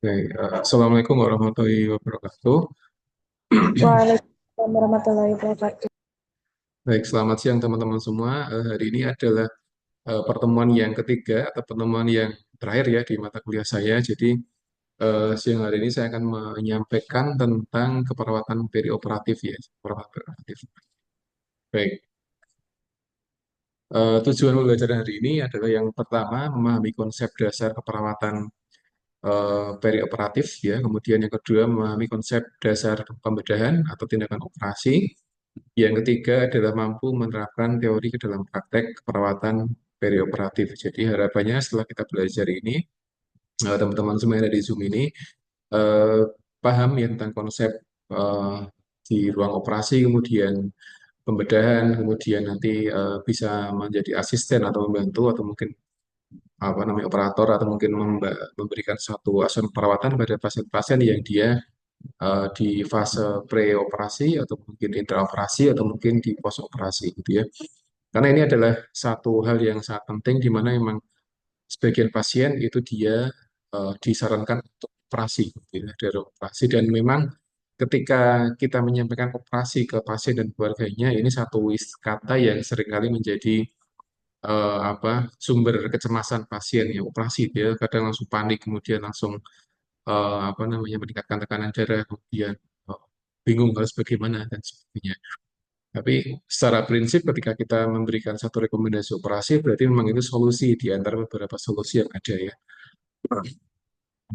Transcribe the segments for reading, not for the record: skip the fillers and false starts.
Baik, Assalamualaikum warahmatullahi wabarakatuh. Waalaikumsalam warahmatullahi wabarakatuh. Baik, selamat siang teman-teman semua. Hari ini adalah pertemuan yang ketiga atau pertemuan yang terakhir ya di mata kuliah saya. Jadi siang hari ini saya akan menyampaikan tentang keperawatan perioperatif ya, keperawatan perioperatif. Baik, tujuan belajar hari ini adalah yang pertama memahami konsep dasar keperawatan perioperatif ya. Kemudian yang kedua memahami konsep dasar pembedahan atau tindakan operasi. Yang ketiga adalah mampu menerapkan teori ke dalam praktek keperawatan perioperatif. Jadi harapannya setelah kita belajar ini, teman-teman semua yang ada di Zoom ini eh, paham ya tentang konsep eh, di ruang operasi, kemudian pembedahan, kemudian nanti bisa menjadi asisten atau membantu atau mungkin apa namanya operator atau mungkin memberikan satu asuhan perawatan pada pasien-pasien yang dia di fase preoperasi atau mungkin intraoperasi atau mungkin di postoperasi gitu ya. Karena ini adalah satu hal yang sangat penting di mana memang sebagian pasien itu dia disarankan untuk operasi gitu ya, dari operasi dan memang ketika kita menyampaikan operasi ke pasien dan keluarganya ini satu kata yang seringkali menjadi sumber kecemasan pasien ya operasi dia kadang langsung panik kemudian langsung apa namanya meningkatkan tekanan darah kemudian eh, bingung harus bagaimana dan sebagainya. Tapi secara prinsip ketika kita memberikan satu rekomendasi operasi berarti memang itu solusi di antara beberapa solusi yang ada ya.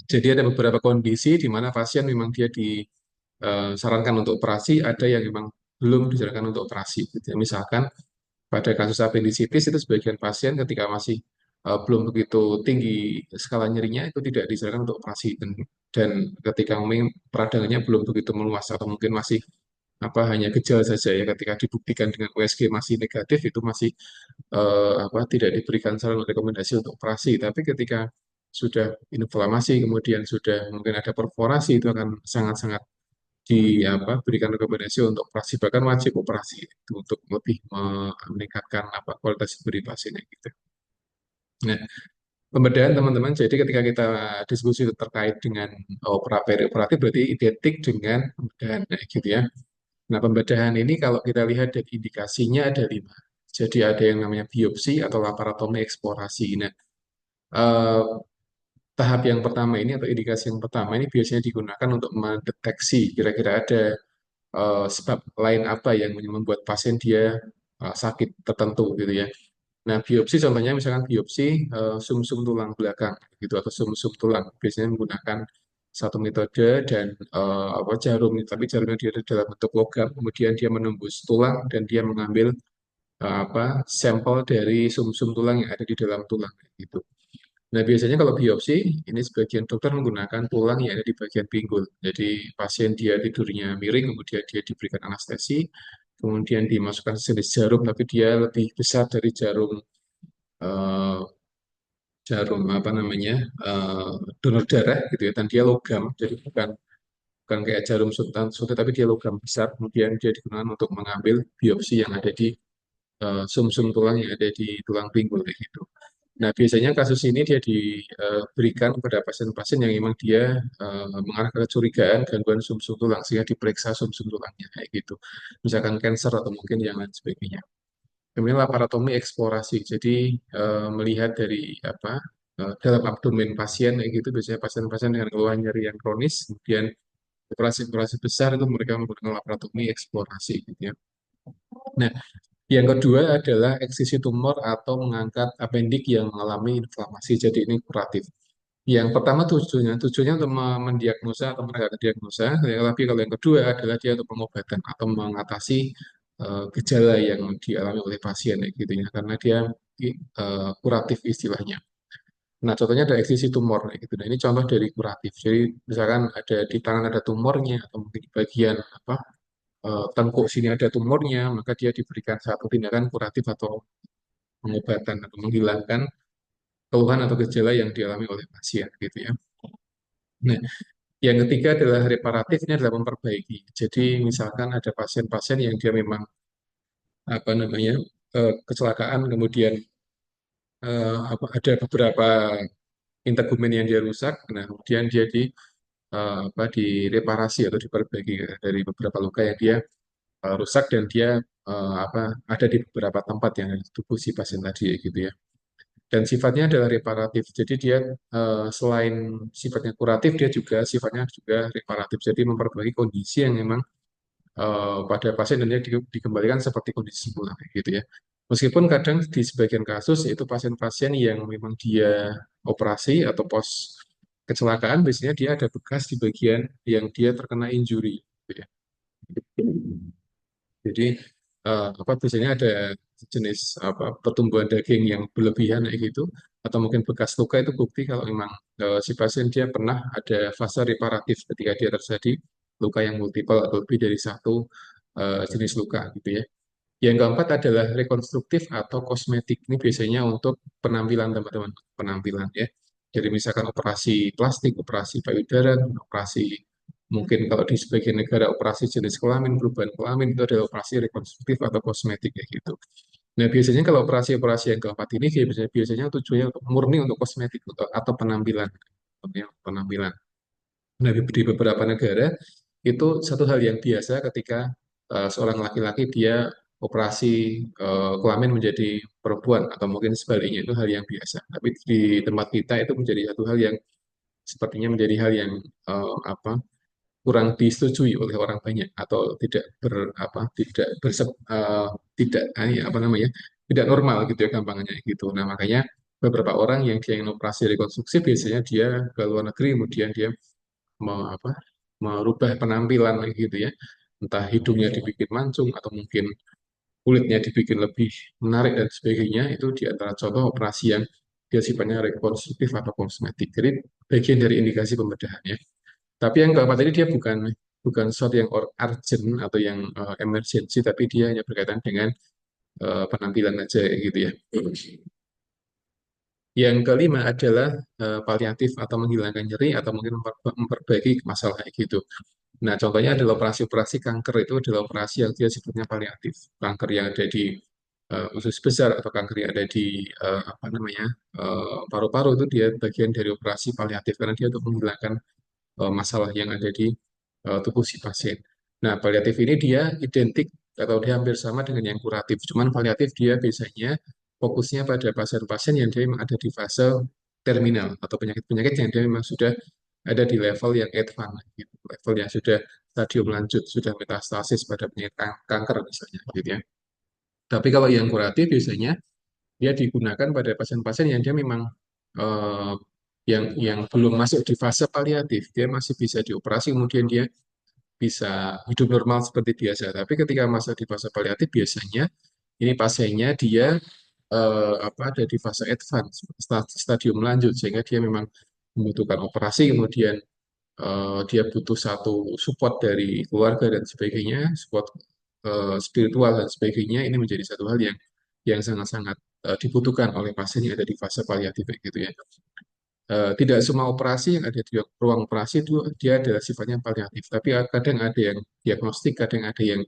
Jadi ada beberapa kondisi di mana pasien memang dia disarankan untuk operasi, ada yang memang belum disarankan untuk operasi. Gitu ya. Misalkan pada kasus apendisitis itu sebagian pasien ketika masih belum begitu tinggi skala nyerinya itu tidak disarankan untuk operasi dan ketika mungkin peradangannya belum begitu meluas atau mungkin masih hanya gejala saja ya ketika dibuktikan dengan USG masih negatif itu masih tidak diberikan saran rekomendasi untuk operasi tapi ketika sudah inflamasi kemudian sudah mungkin ada perforasi itu akan sangat-sangat berikan rekomendasi untuk operasi bahkan wajib operasi itu untuk lebih meningkatkan kualitas hidup dari pasiennya gitu. Nah, pembedahan teman-teman. Jadi ketika kita diskusi terkait dengan operatif berarti identik dengan pembedahan nah, gitu ya. Nah, pembedahan ini kalau kita lihat dari indikasinya ada lima. Jadi ada yang namanya biopsi atau laparotomi eksplorasi. Nah, eh, tahap yang pertama ini atau indikasi yang pertama ini biasanya digunakan untuk mendeteksi kira-kira ada sebab lain apa yang membuat pasien dia sakit tertentu gitu ya. Nah, biopsi contohnya misalkan biopsi sumsum tulang belakang gitu atau sumsum tulang biasanya menggunakan satu metode dan jarum tapi jarumnya dia ada dalam bentuk logam kemudian dia menembus tulang dan dia mengambil sampel dari sumsum tulang yang ada di dalam tulang gitu. Nah, biasanya kalau biopsi, ini sebagian dokter menggunakan tulang yang ada di bagian pinggul. Jadi, pasien dia tidurnya miring, kemudian dia diberikan anestesi, kemudian dimasukkan sejenis jarum, tapi dia lebih besar dari jarum eh, jarum eh, donor darah gitu ya, dan dia logam, jadi bukan bukan kayak jarum suntik, tapi dia logam besar. Kemudian dia digunakan untuk mengambil biopsi yang ada di sumsum tulang yang ada di tulang pinggul kayak gitu. Nah, biasanya kasus ini dia diberikan kepada pasien-pasien yang memang dia mengarah ke kecurigaan gangguan sumsum tulang sehingga diperiksa sumsum tulangnya kayak gitu. Misalkan kanker atau mungkin yang lain sebagainya. Kemudian laparotomi eksplorasi. Jadi melihat dari dalam abdomen pasien kayak gitu biasanya pasien-pasien dengan keluhan nyeri yang kronis kemudian operasi-operasi besar itu mereka menggunakan laparotomi eksplorasi gitu ya. Nah, yang kedua adalah eksisi tumor atau mengangkat apendik yang mengalami inflamasi. Jadi ini kuratif. Yang pertama tujuannya untuk mendiagnosa atau menegakkan diagnosa. Tapi kalau yang kedua adalah dia untuk pengobatan atau mengatasi gejala yang dialami oleh pasien ya, gitu ya. Karena dia kuratif istilahnya. Nah, contohnya ada eksisi tumor ya, gitu. Nah, ini contoh dari kuratif. Jadi misalkan ada di tangan ada tumornya atau mungkin di bagian tengkuk sini ada tumornya, maka dia diberikan satu tindakan kuratif atau pengobatan atau menghilangkan keluhan atau gejala yang dialami oleh pasien gitu ya. Nah, yang ketiga adalah reparatif ini adalah memperbaiki. Jadi misalkan ada pasien-pasien yang dia memang kecelakaan kemudian ada beberapa integumen yang dia rusak, nah kemudian dia direparasi atau diperbaiki dari beberapa luka yang dia rusak dan dia ada di beberapa tempat yang ada di tubuh si pasien tadi gitu ya. Dan sifatnya adalah reparatif. Jadi dia selain sifatnya kuratif, dia juga sifatnya juga reparatif. Jadi memperbaiki kondisi yang memang pada pasien dan dia dikembalikan seperti kondisi semula gitu ya. Meskipun kadang di sebagian kasus yaitu pasien-pasien yang memang dia operasi atau pos kecelakaan biasanya dia ada bekas di bagian yang dia terkena injury gitu ya. Jadi biasanya ada jenis pertumbuhan daging yang berlebihan kayak gitu atau mungkin bekas luka itu bukti kalau memang si pasien dia pernah ada fase reparatif ketika dia terjadi luka yang multiple atau lebih dari satu jenis luka gitu ya. Yang keempat adalah rekonstruktif atau kosmetik. Ini biasanya untuk penampilan teman-teman, penampilan ya. Jadi misalkan operasi plastik, operasi payudara, operasi mungkin kalau di sebagian negara operasi jenis kelamin, perubahan kelamin itu adalah operasi rekonstruktif atau kosmetik kayak gitu. Nah biasanya kalau operasi-operasi yang keempat ini biasanya tujuannya untuk murni untuk kosmetik atau penampilan, penampilan. Nah, di beberapa negara itu satu hal yang biasa ketika seorang laki-laki dia operasi kelamin menjadi perempuan atau mungkin sebaliknya itu hal yang biasa. Tapi di tempat kita itu menjadi satu hal yang sepertinya menjadi hal yang eh, apa kurang disetujui oleh orang banyak atau tidak apa namanya tidak normal gitu ya gampangnya gitu. Nah makanya beberapa orang yang dia ingin operasi rekonstruksi biasanya dia ke luar negeri kemudian dia mau merubah penampilan gitu ya entah hidungnya dibikin mancung atau mungkin kulitnya dibikin lebih menarik dan sebagainya itu di antara contoh operasi yang dia sifatnya rekonstruktif atau kosmetik jadi bagian dari indikasi pembedahan ya tapi yang keempat tadi dia bukan bukan sesuatu yang urgent atau yang emergency tapi dia hanya berkaitan dengan penampilan aja gitu ya. Yang kelima adalah paliatif atau menghilangkan nyeri atau mungkin memperbaiki masalah kayak gitu. Nah, contohnya adalah operasi-operasi kanker itu adalah operasi yang dia sifatnya paliatif. Kanker yang ada di usus besar atau kanker yang ada di paru-paru itu dia bagian dari operasi paliatif karena dia untuk menghilangkan masalah yang ada di tubuh si pasien. Nah, paliatif ini dia identik atau dia hampir sama dengan yang kuratif. Cuman paliatif dia biasanya fokusnya pada pasien-pasien yang dia memang ada di fase terminal atau penyakit-penyakit yang dia memang sudah ada di level yang advance, gitu. Level yang sudah stadium lanjut, sudah metastasis pada penyakit kanker misalnya, gitu ya. Tapi kalau yang kuratif biasanya dia digunakan pada pasien-pasien yang dia memang eh, yang belum masuk di fase paliatif, dia masih bisa dioperasi, kemudian dia bisa hidup normal seperti biasa. Tapi ketika masuk di fase paliatif, biasanya ini pasiennya dia ada di fase advance, stadium lanjut, sehingga dia memang membutuhkan operasi, kemudian dia butuh satu support dari keluarga dan sebagainya, support spiritual dan sebagainya. Ini menjadi satu hal yang sangat-sangat dibutuhkan oleh pasien yang ada di fase paliatif kayak gitu ya. Tidak semua operasi yang ada di ruang operasi itu dia adalah sifatnya paliatif, tapi kadang ada yang diagnostik, kadang ada yang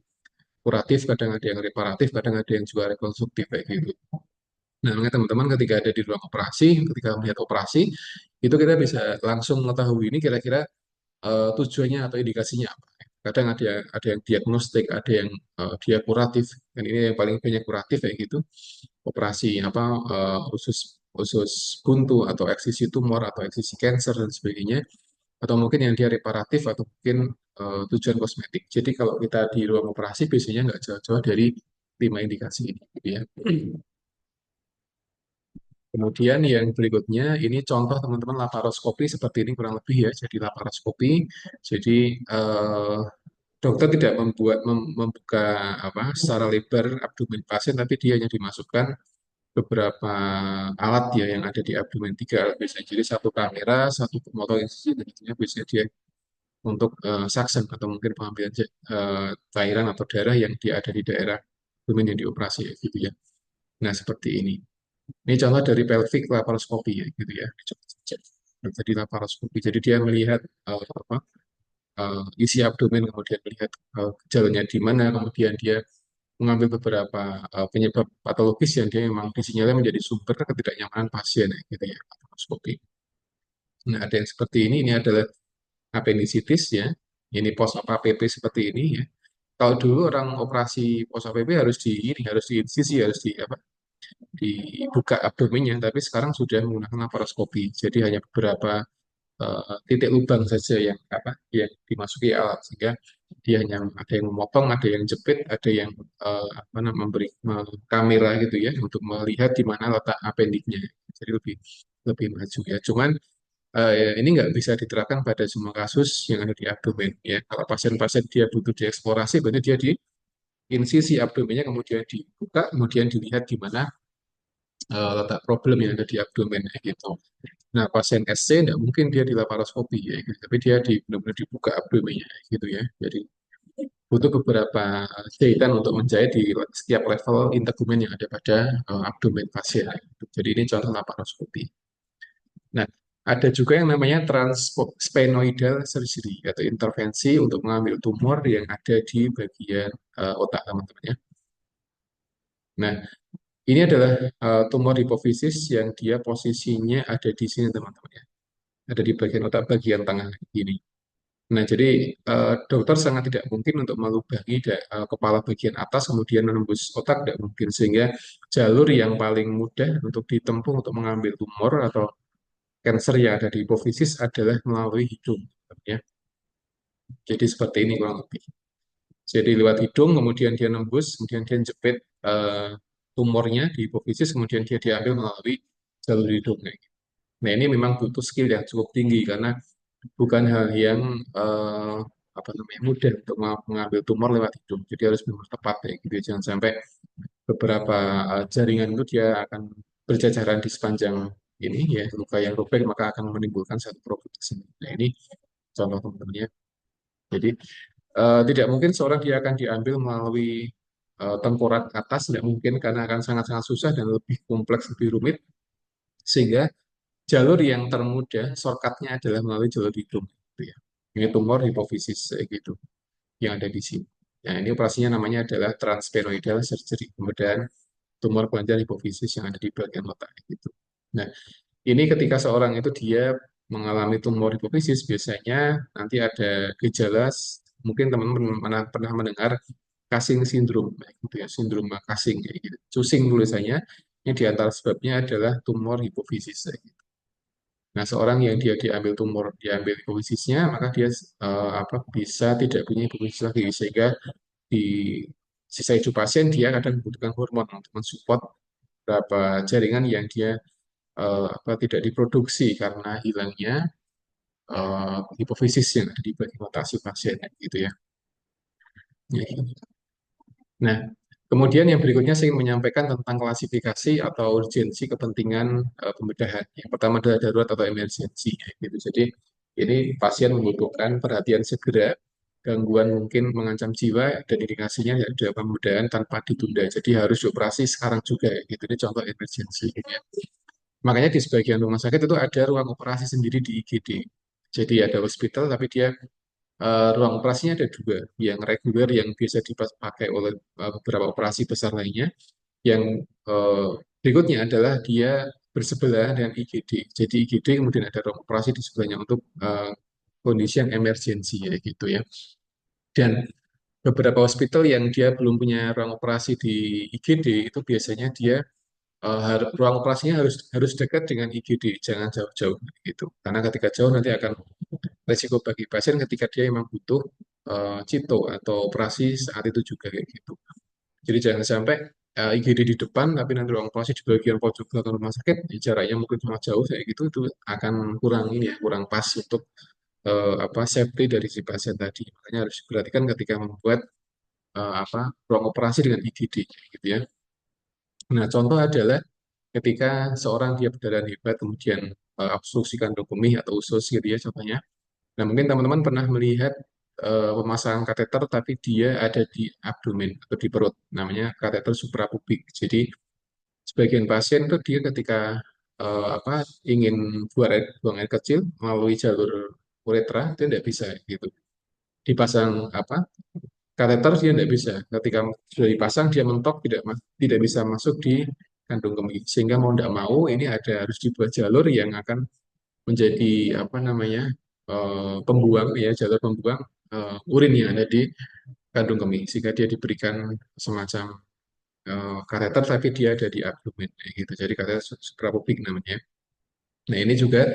kuratif, kadang ada yang reparatif, kadang ada yang juga rekonstruktif kayak gitu. Nah, makanya teman-teman ketika ada di ruang operasi, ketika melihat operasi, itu kita bisa langsung mengetahui ini kira-kira tujuannya atau indikasinya apa. Kadang ada yang diagnostik, ada yang dia kuratif, dan ini yang paling banyak kuratif kayak gitu. Operasi usus usus buntu atau eksisi tumor atau eksisi kanker dan sebagainya. Atau mungkin yang dia reparatif atau mungkin tujuan kosmetik. Jadi kalau kita di ruang operasi biasanya nggak jauh-jauh dari 5 indikasi ini, gitu ya. Kemudian yang berikutnya, ini contoh teman-teman laparoskopi seperti ini kurang lebih ya. Jadi laparoskopi, jadi dokter tidak membuka secara lebar abdomen pasien, tapi dia hanya dimasukkan beberapa alat ya yang ada di abdomen tiga alat biasanya. Jadi satu kamera, satu pemotong insiden, dan itu biasanya dia untuk suction atau mungkin pengambilan cairan atau darah yang dia ada di daerah abdomen yang dioperasi ya, gitu ya. Nah seperti ini. Ini contoh dari pelvic laparoskopi ya, gitu ya. Jadi laparoskopi. Jadi dia melihat isi abdomen, kemudian melihat gejalanya di mana, kemudian dia mengambil beberapa penyebab patologis yang dia memang disinyalir menjadi sumber ketidaknyamanan pasien, ya, gitu ya, laparoskopi. Nah, ada yang seperti ini adalah appendicitis ya. Ini post APP seperti ini ya. Kalau dulu orang operasi post APP harus di ini, harus di insisi, harus di apa? Dibuka abdomennya, tapi sekarang sudah menggunakan laparoskopi. Jadi hanya beberapa titik lubang saja yang apa? Yang dimasuki alat sehingga dia hanya ada yang memotong, ada yang jepit, ada yang apa namanya kamera gitu ya untuk melihat di mana letak appendiknya. Jadi lebih lebih maju ya. Cuman ini nggak bisa diterapkan pada semua kasus yang ada di abdomen ya. Kalau pasien-pasien dia butuh dieksplorasi, berarti dia di insisi abdomennya kemudian dibuka, kemudian dilihat di mana letak problem yang ada di abdomen ya, gitu. Nah, pasien SC tidak mungkin dia di laparoskopi ya, gitu. Tapi dia benar-benar dibuka abdomennya gitu ya. Jadi butuh beberapa jahitan untuk menjahit di setiap level integumen yang ada pada abdomen pasien. Gitu. Jadi ini contoh laparoskopi. Nah, ada juga yang namanya transsphenoidal surgery atau intervensi untuk mengambil tumor yang ada di bagian otak teman-teman ya. Nah, ini adalah tumor hipofisis yang dia posisinya ada di sini teman-teman ya. Ada di bagian otak bagian tengah ini. Nah, jadi dokter sangat tidak mungkin untuk melubangi kepala bagian atas kemudian menembus otak tidak mungkin sehingga jalur yang paling mudah untuk ditempuh untuk mengambil tumor atau kanker yang ada di hipofisis adalah melalui hidung ya. Jadi seperti ini kurang lebih. Jadi lewat hidung kemudian dia nembus, kemudian dia jepit tumornya di hipofisis kemudian dia diambil melalui jalur hidung. Nah, ini memang butuh skill yang cukup tinggi karena bukan hal yang eh, apa namanya mudah untuk mengambil tumor lewat hidung. Jadi harus benar tepat ya gitu. Jangan sampai beberapa jaringan itu dia akan berjajaran di sepanjang ini ya luka yang robek maka akan menimbulkan satu problem tersendiri. Nah, ini contoh teman-teman ya. Jadi tidak mungkin seorang dia akan diambil melalui tengkorak atas, tidak mungkin karena akan sangat-sangat susah dan lebih kompleks, lebih rumit. Sehingga jalur yang termudah, shortcutnya adalah melalui jalur hidung. Gitu ya. Ini tumor hipofisis gitu yang ada di sini. Nah, ini operasinya namanya adalah transsphenoidal surgery. Kemudian tumor kelenjar hipofisis yang ada di bagian otak gitu. Nah, ini ketika seorang itu dia mengalami tumor hipofisis, biasanya nanti ada gejala, mungkin teman-teman pernah mendengar Cushing syndrome, gitu ya, sindrom Cushing, kayak gitu. Cushing tulisannya, ini di antara sebabnya adalah tumor hipofisis. Kayak gitu. Nah, seorang yang dia diambil hipofisisnya, maka dia apa bisa tidak punya hipofisis lagi, sehingga di sisa hidup pasien dia kadang membutuhkan hormon untuk mensupport beberapa jaringan yang dia apa tidak diproduksi karena hilangnya hipofisis yang ada di bagian otak si pasien gitu ya. Ya, gitu. Nah, kemudian yang berikutnya saya ingin menyampaikan tentang klasifikasi atau urgensi kepentingan pembedahan. Yang pertama adalah darurat atau emergensi gitu. Jadi ini pasien membutuhkan perhatian segera, gangguan mungkin mengancam jiwa dan indikasinya ya ada pembedahan tanpa ditunda. Jadi harus dioperasi sekarang juga ya, gitu. Ini contoh emergensi gitu ya. Makanya di sebagian rumah sakit itu ada ruang operasi sendiri di IGD. Jadi ada hospital, tapi dia ruang operasinya ada dua, yang reguler yang biasa dipakai oleh beberapa operasi besar lainnya. Yang berikutnya adalah dia bersebelahan dengan IGD. Jadi IGD kemudian ada ruang operasi di sebelahnya untuk kondisi yang emergensi ya gitu ya. Dan beberapa hospital yang dia belum punya ruang operasi di IGD itu biasanya dia ruang operasinya harus harus dekat dengan IGD, jangan jauh-jauh gitu. Karena ketika jauh nanti akan resiko bagi pasien ketika dia memang butuh cito atau operasi saat itu juga kayak gitu. Jadi jangan sampai IGD di depan tapi nanti ruang operasi di bagian pojok belakang rumah sakit, jaraknya mungkin sangat jauh kayak gitu itu akan kurang ini ya, kurang pas untuk apa safety dari si pasien tadi. Makanya harus diperhatikan ketika membuat apa ruang operasi dengan IGD gitu ya. Nah, contoh adalah ketika seorang dia berdarah hebat kemudian obstruksi kandung kemih atau usus gitu ya contohnya. Nah, mungkin teman-teman pernah melihat pemasangan kateter tapi dia ada di abdomen atau di perut, namanya kateter suprapubik. Jadi sebagian pasien itu dia ketika apa ingin buang air kecil melalui jalur uretra itu tidak bisa gitu. Dipasang apa kateter dia tidak bisa. Ketika sudah dipasang dia mentok tidak bisa masuk di kandung kemih. Sehingga mau tidak mau ini ada harus dibuat jalur yang akan menjadi apa namanya pembuang ya jalur pembuang urin yang ada di kandung kemih sehingga dia diberikan semacam kateter tapi dia ada di abdomen kayak gitu. Jadi kateter suprapubik namanya. Nah ini juga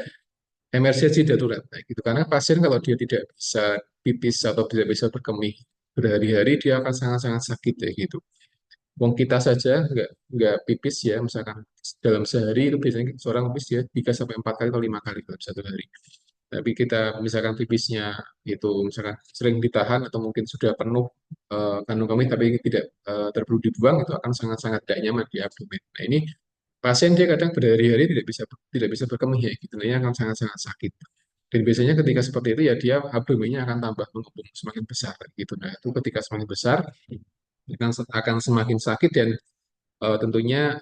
emergensi darurat kayak gitu karena pasien kalau dia tidak bisa pipis atau tidak bisa berkemih berhari-hari dia akan sangat-sangat sakit kayak gitu. Wong kita saja nggak pipis ya, misalkan dalam sehari itu biasanya seorang pipis dia 3 sampai 4 kali atau 5 kali dalam satu hari. Tapi kita misalkan pipisnya itu misalkan sering ditahan atau mungkin sudah penuh kandung kemih tapi tidak terburu dibuang itu akan sangat-sangat tidak nyaman di abdomen. Nah ini pasien dia kadang berhari-hari tidak bisa berkemih ya gitu. Nah, ini akan sangat-sangat sakit. Dan biasanya ketika seperti itu ya dia abdomennya akan tambah mengembung semakin besar gitu. Nah itu ketika semakin besar akan semakin sakit dan tentunya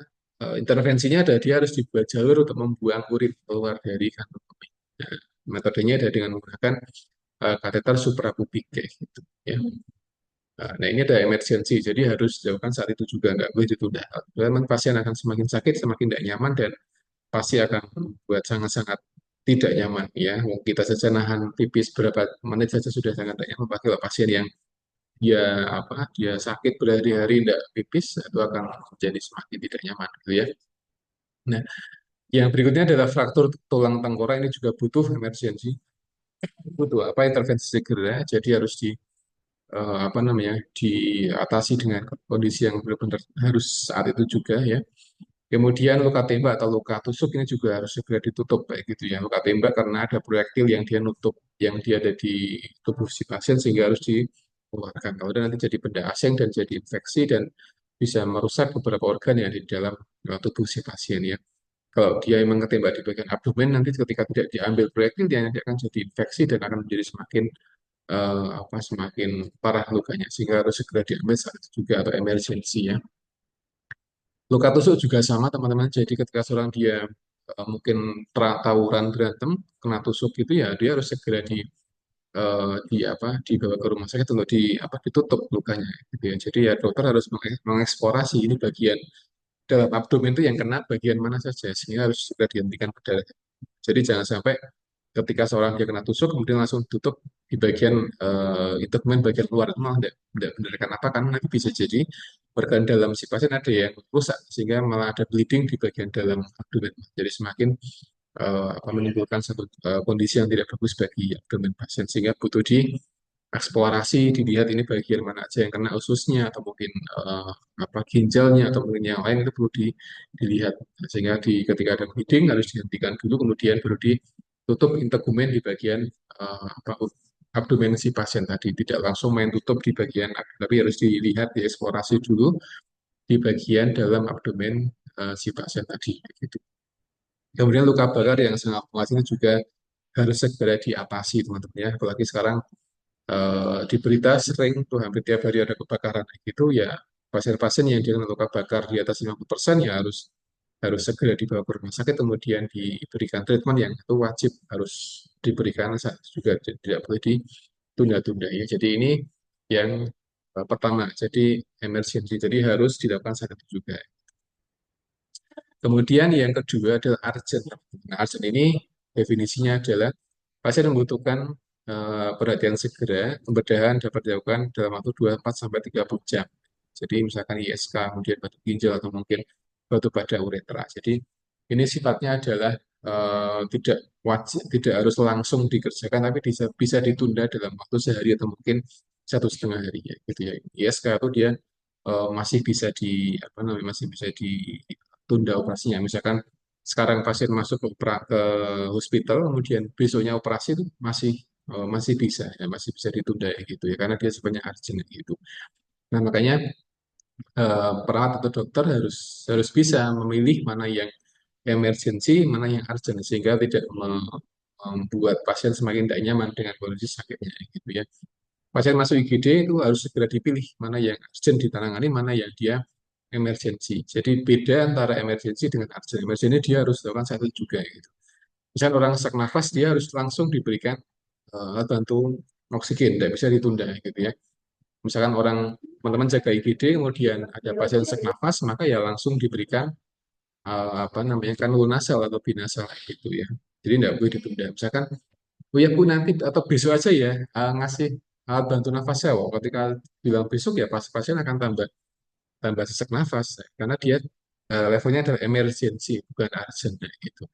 intervensinya ada dia harus dibuat jalur untuk membuang urin keluar dari kandung kemih. Nah, metodenya ada dengan menggunakan kateter suprapubik kayak gitu ya. Nah, ini ada emergensi, jadi harus dilakukan saat itu juga, nggak boleh ditunda. Memang pasien akan semakin sakit, semakin tidak nyaman, dan pasti akan membuat sangat-sangat tidak nyaman ya. Kita saja nahan pipis berapa menit saja sudah sangat tidak nyaman. Apalagi kalau pasien yang dia sakit berhari-hari tidak pipis, itu akan menjadi semakin tidak nyaman gitu ya. Nah, yang berikutnya adalah fraktur tulang tengkorak ini juga butuh emergensi, butuh apa intervensi segera. Jadi harus apa namanya diatasi dengan kondisi yang benar-benar harus saat itu juga ya. Kemudian luka tembak atau luka tusuk ini juga harus segera ditutup kayak gitu ya. Luka tembak karena ada proyektil yang dia nutup, yang dia ada di tubuh si pasien sehingga harus dikeluarkan. Kalau dia nanti jadi benda asing dan jadi infeksi dan bisa merusak beberapa organ yang ada di dalam tubuh si pasien ya. Kalau dia memang ketembak di bagian abdomen, nanti ketika tidak diambil proyektil, dia nanti akan jadi infeksi dan akan menjadi semakin parah lukanya, sehingga harus segera diambil saat itu juga atau emergensi ya. Luka tusuk juga sama teman-teman. Jadi ketika seorang dia mungkin tawuran berantem kena tusuk gitu ya, dia harus segera dibawa ke rumah sakit untuk ditutup lukanya gitu ya. Jadi ya dokter harus mengeksplorasi ini bagian dalam abdomen itu yang kena bagian mana saja sehingga harus segera dihentikan berdarah. Jadi jangan sampai ketika seorang dia kena tusuk kemudian langsung tutup di bagian itu kemudian bagian luar itu malah tidak benar kenapa karena nanti bisa jadi organ dalam si pasien ada yang rusak sehingga malah ada bleeding di bagian dalam abdomen. Jadi semakin menimbulkan satu kondisi yang tidak bagus bagi abdomen pasien sehingga butuh dieksplorasi dilihat ini bagian mana aja yang kena ususnya atau mungkin ginjalnya atau mungkin yang lain itu perlu dilihat sehingga ketika ada bleeding harus dihentikan dulu kemudian baru ditutup integumen di bagian abdomen si pasien tadi tidak langsung main tutup di bagian tapi harus dilihat dieksplorasi dulu di bagian dalam abdomen si pasien tadi gitu. Kemudian luka bakar yang sangat luas ini juga harus segera diatasi teman-teman ya apalagi sekarang di berita sering tuh hampir tiap hari ada kebakaran gitu ya pasien-pasien yang dengan luka bakar di atas 50% ya harus harus segera dibawa ke rumah sakit kemudian diberikan treatment yang itu wajib harus diberikan juga tidak boleh ditunda-tunda ya. Jadi ini yang pertama, jadi emergency, jadi harus dilakukan saat itu juga. Kemudian yang kedua adalah urgent. Nah, urgent ini definisinya adalah pasien membutuhkan perhatian segera, pembedahan dapat dilakukan dalam waktu 24 sampai 30 jam. Jadi misalkan ISK, kemudian batu ginjal atau mungkin batu pada uretra. Jadi ini sifatnya adalah tidak wajib, tidak harus langsung dikerjakan, tapi bisa ditunda dalam waktu sehari atau mungkin 1,5 hari ya, gitu ya. ISK itu dia masih bisa masih bisa ditunda operasinya. Misalkan sekarang pasien masuk ke hospital, kemudian besoknya operasi itu masih bisa ya, masih bisa ditunda ya, gitu ya, karena dia sebenarnya urgent gitu. Nah makanya perawat atau dokter harus harus bisa memilih mana yang emergency, mana yang urgent sehingga tidak membuat pasien semakin tidak nyaman dengan kondisi sakitnya gitu ya. Pasien masuk IGD itu harus segera dipilih mana yang urgent ditangani, mana yang dia emergency. Jadi beda antara emergency dengan urgent. Emergency dia harus dilakukan saat itu juga gitu. Misal orang sesak nafas dia harus langsung diberikan alat bantu oksigen, tidak bisa ditunda gitu ya. Misalkan orang teman-teman jaga IGD kemudian ada pasien sesak nafas maka ya langsung diberikan apa namanya kan lunasal atau binasal gitu ya. Jadi tidak boleh ditunda. Misalkan, oh ya Bu nanti atau besok aja ya ngasih alat bantu nafas saya. Wah, ketika bilang besok ya pas pasien akan tambah tambah sesak nafas karena dia levelnya adalah emergency bukan urgent nah, gitu.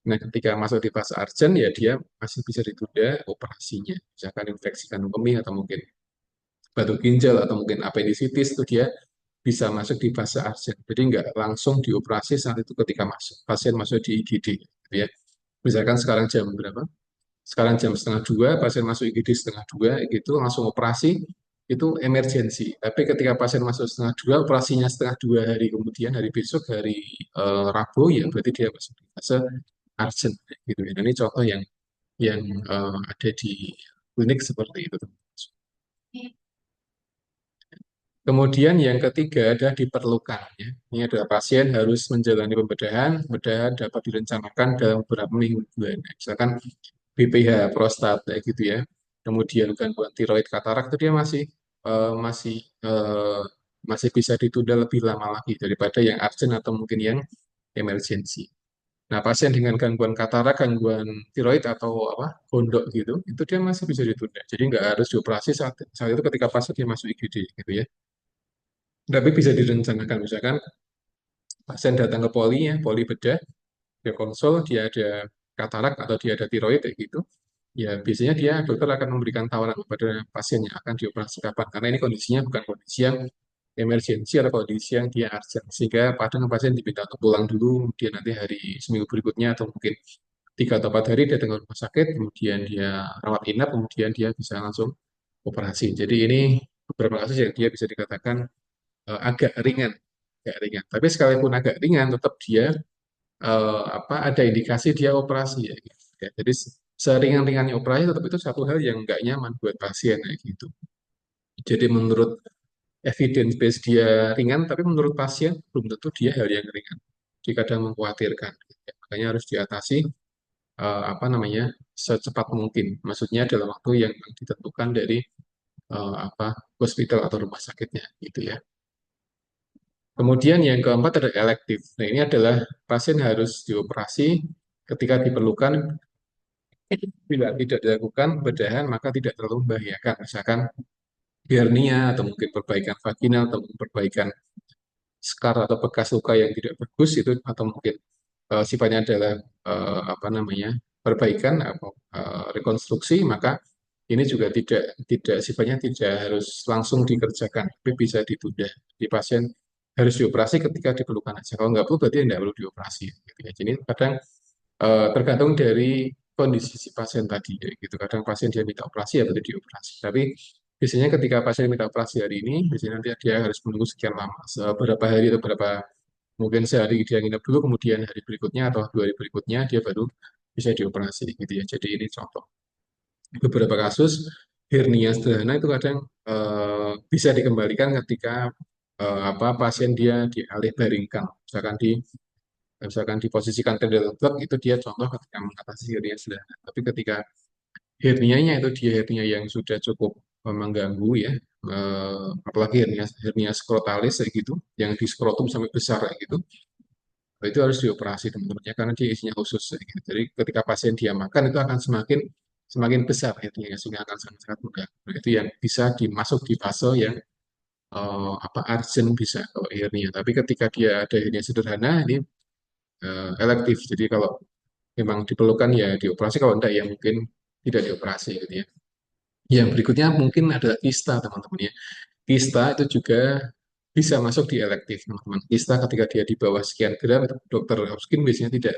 Nah, ketika masuk di fase urgent ya dia masih bisa ditunda operasinya. Misalkan infeksi kandung kemih atau mungkin batu ginjal atau mungkin apendisitis itu dia bisa masuk di fase urgent. Jadi nggak langsung dioperasi saat itu ketika masuk pasien masuk di IGD gitu ya. Misalkan sekarang jam berapa? Sekarang jam setengah dua, pasien masuk IGD setengah dua, gitu langsung operasi, itu emergensi. Tapi ketika pasien masuk setengah dua, operasinya setengah dua hari kemudian, hari besok, hari Rabu, ya berarti dia masuk di fase urgent. Gitu ya. Dan ini contoh yang ada di klinik seperti itu. Kemudian yang ketiga adalah diperlukan. Ya. Ini adalah pasien harus menjalani pembedahan, pembedahan dapat direncanakan dalam beberapa minggu bulan. Misalkan BPH prostat kayak gitu ya. Kemudian gangguan tiroid katarak itu dia masih eh, masih bisa ditunda lebih lama lagi daripada yang urgent atau mungkin yang emergency. Nah, pasien dengan gangguan katarak, gangguan tiroid atau apa gondok gitu, itu dia masih bisa ditunda. Jadi nggak harus dioperasi saat itu ketika pasien dia masuk IGD gitu ya. Tapi bisa direncanakan misalkan pasien datang ke poli ya, poli bedah, dia konsul, dia ada katarak atau dia ada tiroid kayak gitu. Ya, biasanya dia dokter akan memberikan tawaran kepada pasien yang akan dioperasi kapan. Karena ini kondisinya bukan kondisi yang emergensi atau kondisi yang dia urgent. Sehingga kadang pasien diminta untuk pulang dulu, kemudian nanti hari seminggu berikutnya atau mungkin 3 atau 4 hari dia datang ke rumah sakit, kemudian dia rawat inap, kemudian dia bisa langsung operasi. Jadi ini beberapa kasus yang dia bisa dikatakan agak ringan, agak ringan. Tapi sekalipun agak ringan, tetap dia apa ada indikasi dia operasi ya, gitu. Ya, jadi seringan-ringannya operasi tetap itu satu hal yang nggak nyaman buat pasien ya, gitu. Jadi menurut evidence base dia ringan, tapi menurut pasien belum tentu dia hal yang ringan. Jadi kadang mengkhawatirkan. Gitu ya. Makanya harus diatasi apa namanya secepat mungkin. Maksudnya dalam waktu yang ditentukan dari apa hospital atau rumah sakitnya, gitu ya. Kemudian yang keempat adalah elektif. Nah, ini adalah pasien harus dioperasi ketika diperlukan. Bila tidak dilakukan bedahan, maka tidak terlalu membahayakan. Misalkan hernia, atau mungkin perbaikan vaginal, atau mungkin perbaikan skar atau bekas luka yang tidak bagus, itu atau mungkin sifatnya adalah apa namanya perbaikan atau rekonstruksi, maka ini juga tidak sifatnya tidak harus langsung dikerjakan, tapi bisa ditunda. Di pasien harus dioperasi ketika diperlukan aja. Kalau nggak perlu berarti tidak perlu dioperasi. Gitu ya. Jadi kadang tergantung dari kondisi si pasien tadi. Ya, gitu. Kadang pasien dia minta operasi ya berarti dioperasi. Tapi biasanya ketika pasien minta operasi hari ini, biasanya nanti dia harus menunggu sekian lama, beberapa hari atau berapa mungkin sehari dia nginep dulu, kemudian hari berikutnya atau 2 hari berikutnya dia baru bisa dioperasi gitu ya. Jadi ini contoh beberapa kasus hernia sederhana itu kadang bisa dikembalikan ketika apa pasien dia dialih baringkan, misalkan diposisikan tendon blok itu dia contoh ketika mengatasi hernia sederhana. Tapi ketika hernianya itu dia hernia yang sudah cukup mengganggu ya, apalagi hernia skrotalis kayak gitu, yang di skrotum sampai besar kayak gitu, itu harus dioperasi teman-temannya karena dia isinya usus kayak gitu. Jadi ketika pasien dia makan itu akan semakin semakin besar hernianya sehingga akan sangat-sangat mengganggu. Nah, itu yang bisa dimasuk di fase yang apa urgent bisa kalau hernia. Tapi ketika dia ada hernia sederhana ini elektif. Jadi kalau memang diperlukan ya dioperasi, kalau enggak ya mungkin tidak dioperasi gitu ya. Yang berikutnya mungkin adalah kista teman-teman ya. Kista itu juga bisa masuk di elektif teman-teman. Kista ketika dia di bawah sekian gram, itu dokter Hopkins biasanya tidak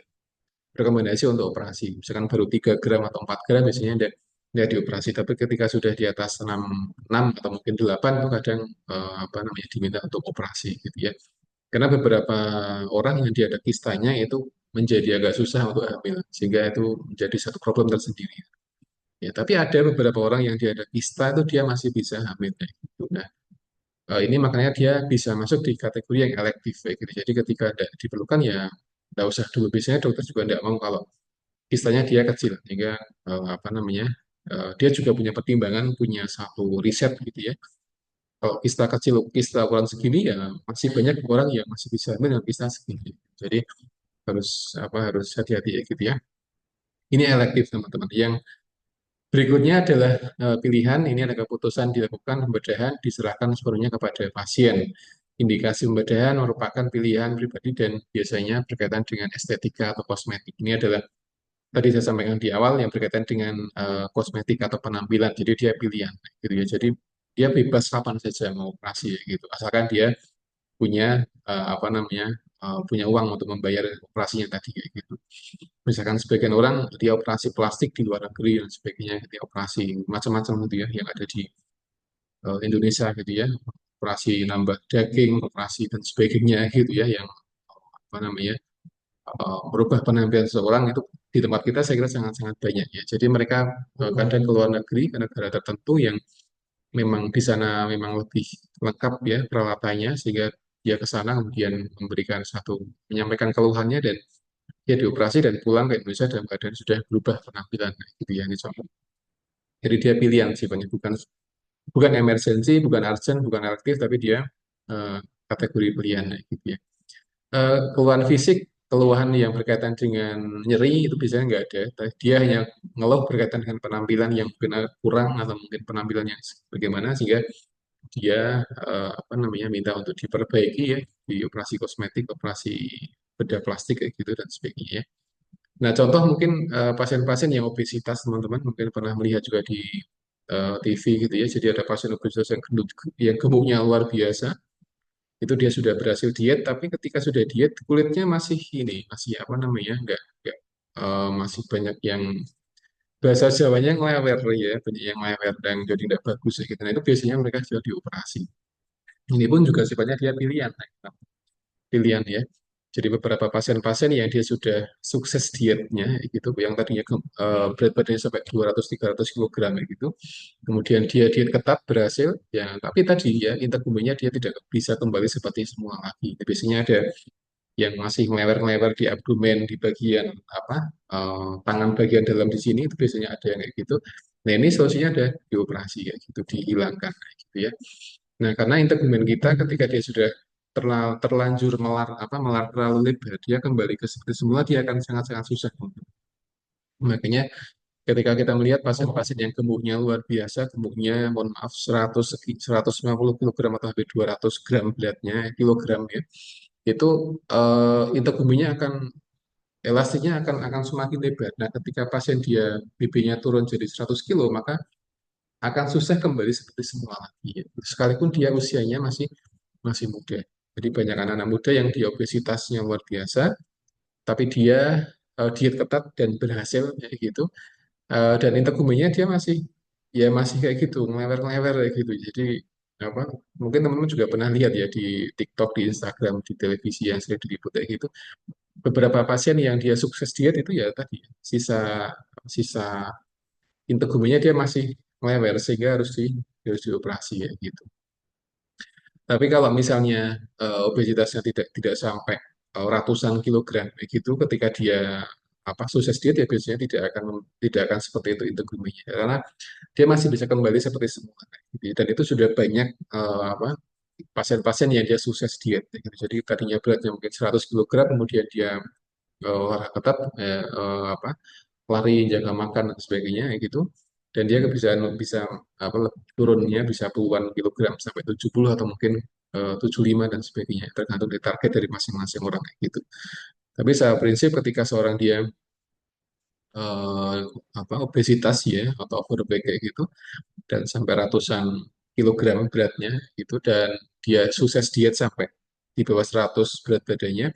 rekomendasi untuk operasi. Misalkan baru 3 gram atau 4 gram biasanya tidak dioperasi. Tapi ketika sudah di atas 6 atau mungkin 8 itu kadang apa namanya diminta untuk operasi gitu ya. Karena beberapa orang yang dia ada kistanya itu menjadi agak susah untuk hamil, sehingga itu menjadi satu problem tersendiri. Ya, tapi ada beberapa orang yang dia ada kista itu dia masih bisa hamil kayak gitu. Nah, ini makanya dia bisa masuk di kategori yang elektif kayak gitu. Jadi ketika ada diperlukan ya tidak usah dulu. Biasanya dokter juga tidak mau kalau kistanya dia kecil, sehingga apa namanya dia juga punya pertimbangan, punya satu riset gitu ya. Kalau kista kecil, kista ukuran segini ya masih banyak orang yang masih bisa dengan kista segini. Jadi harus harus hati-hati ya gitu ya. Ini elektif teman-teman. Yang berikutnya adalah pilihan. Ini ada keputusan dilakukan pembedahan diserahkan sepenuhnya kepada pasien. Indikasi pembedahan merupakan pilihan pribadi dan biasanya berkaitan dengan estetika atau kosmetik. Ini adalah tadi saya sampaikan di awal yang berkaitan dengan kosmetik atau penampilan. Jadi dia pilihan gitu ya. Jadi dia bebas kapan saja mau operasi gitu. Asalkan dia punya punya uang untuk membayar operasinya tadi kayak gitu. Misalkan sebagian orang dia operasi plastik di luar negeri dan sebagainya, dia operasi macam-macam gitu ya yang ada di Indonesia gitu ya, operasi nambah daging, operasi dan sebagainya gitu ya yang apa namanya merubah penampilan seseorang itu di tempat kita saya kira sangat-sangat banyak ya. Jadi mereka kadang ke luar negeri ke negara tertentu yang memang di sana memang lebih lengkap ya peralatannya sehingga dia ke sana kemudian memberikan satu menyampaikan keluhannya dan dia dioperasi dan pulang ke Indonesia dalam keadaan sudah berubah penampilan gitu ya ini contoh. Jadi dia pilihan sifatnya bukan bukan emergency, bukan urgent, bukan elektif tapi dia eh, kategori pilihan gitu ya. Keluhan fisik, keluhan yang berkaitan dengan nyeri itu biasanya nggak ada. Dia hanya ngeluh berkaitan dengan penampilan yang benar kurang atau mungkin penampilan yang bagaimana sehingga dia minta untuk diperbaiki ya di operasi kosmetik, operasi bedah plastik kayak gitu dan sebagainya ya. Nah, contoh mungkin pasien-pasien yang obesitas teman-teman mungkin pernah melihat juga di TV gitu ya. Jadi ada pasien obesitas yang gemuknya luar biasa. Itu dia sudah berhasil diet, tapi ketika sudah diet kulitnya masih ini, masih enggak masih banyak yang bahasa Jawanya ngelewer ya, banyak yang ngelewer dan jadi tidak bagus ya gitu. Nah, itu biasanya mereka sudah dioperasi. Ini pun juga sifatnya dia pilihan, nah, pilihan ya. Jadi beberapa pasien-pasien yang dia sudah sukses dietnya gitu, yang tadinya berat badannya sampai 200-300 kilogram gitu, kemudian dia diet ketat berhasil, ya tapi tadi ya integumenya dia tidak bisa kembali seperti semua lagi. Biasanya ada yang masih melebar-melebar di abdomen di bagian tangan bagian dalam di sini itu biasanya ada yang kayak gitu. Nah ini solusinya ada dioperasi ya gitu dihilangkan kayak gitu ya. Nah karena integumen kita ketika dia sudah terlanjur melar terlalu lebar dia kembali ke seperti semula dia akan sangat-sangat susah. Makanya ketika kita melihat pasien-pasien yang gemuknya luar biasa, gemuknya mohon maaf 150 kilogram atau hampir 200 gram beratnya kilogram ya itu integumennya akan elastiknya akan semakin lebar. Nah, ketika pasien dia BB-nya turun jadi 100 kilo, maka akan susah kembali seperti semula lagi. Ya. Sekalipun dia usianya masih masih muda. Jadi banyak anak-anak muda yang dia obesitasnya luar biasa, tapi dia diet ketat dan berhasil kayak gitu. Dan integumennya dia masih kayak gitu, ngelewer-ngelewer kayak gitu. Jadi apa? Mungkin teman-teman juga pernah lihat ya di TikTok, di Instagram, di televisi yang sering diliput kayak gitu beberapa pasien yang dia sukses diet itu ya tadi sisa sisa integumennya dia masih melebar sehingga harus dioperasi ya gitu. Tapi kalau misalnya obesitasnya tidak tidak sampai ratusan kilogram kayak gitu ketika dia sukses diet ya biasanya tidak akan seperti itu integumennya karena dia masih bisa kembali seperti semula gitu. Dan itu sudah banyak pasien-pasien yang dia sukses diet gitu. Jadi tadinya beratnya mungkin 100 kilogram kemudian dia olahraga ketat lari jaga makan dan sebagainya kayak gitu dan dia bisa bisa turunnya bisa puluhan kilogram sampai 70 atau mungkin 75 dan sebagainya tergantung dari target dari masing-masing orang kayak gitu tapi secara prinsip ketika seorang dia eh, obesitas ya atau overweight kayak gitu dan sampai ratusan kilogram beratnya gitu dan dia sukses diet sampai di bawah 100 berat badannya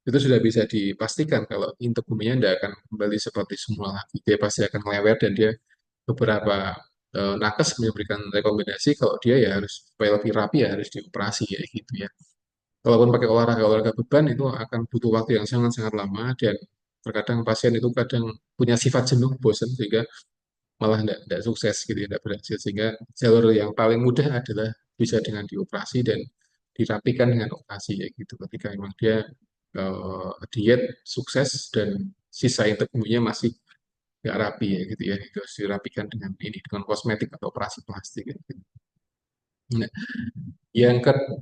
itu sudah bisa dipastikan kalau integumennya tidak akan kembali seperti semula lagi. Dia pasti akan melewet dan dia beberapa nakes memberikan rekomendasi kalau dia ya harus supaya lebih rapi ya harus dioperasi ya gitu ya. Walaupun pakai olahraga beban itu akan butuh waktu yang sangat-sangat lama dan terkadang pasien itu kadang punya sifat jenuh, bosan sehingga malah tidak sukses gitu, tidak berhasil. Sehingga jalur yang paling mudah adalah bisa dengan dioperasi dan dirapikan dengan operasi ya gitu. Ketika memang dia diet sukses dan sisa integumennya masih nggak rapi ya gitu ya, itu harus dirapikan dengan kosmetik atau operasi plastik ya, gitu. Nah,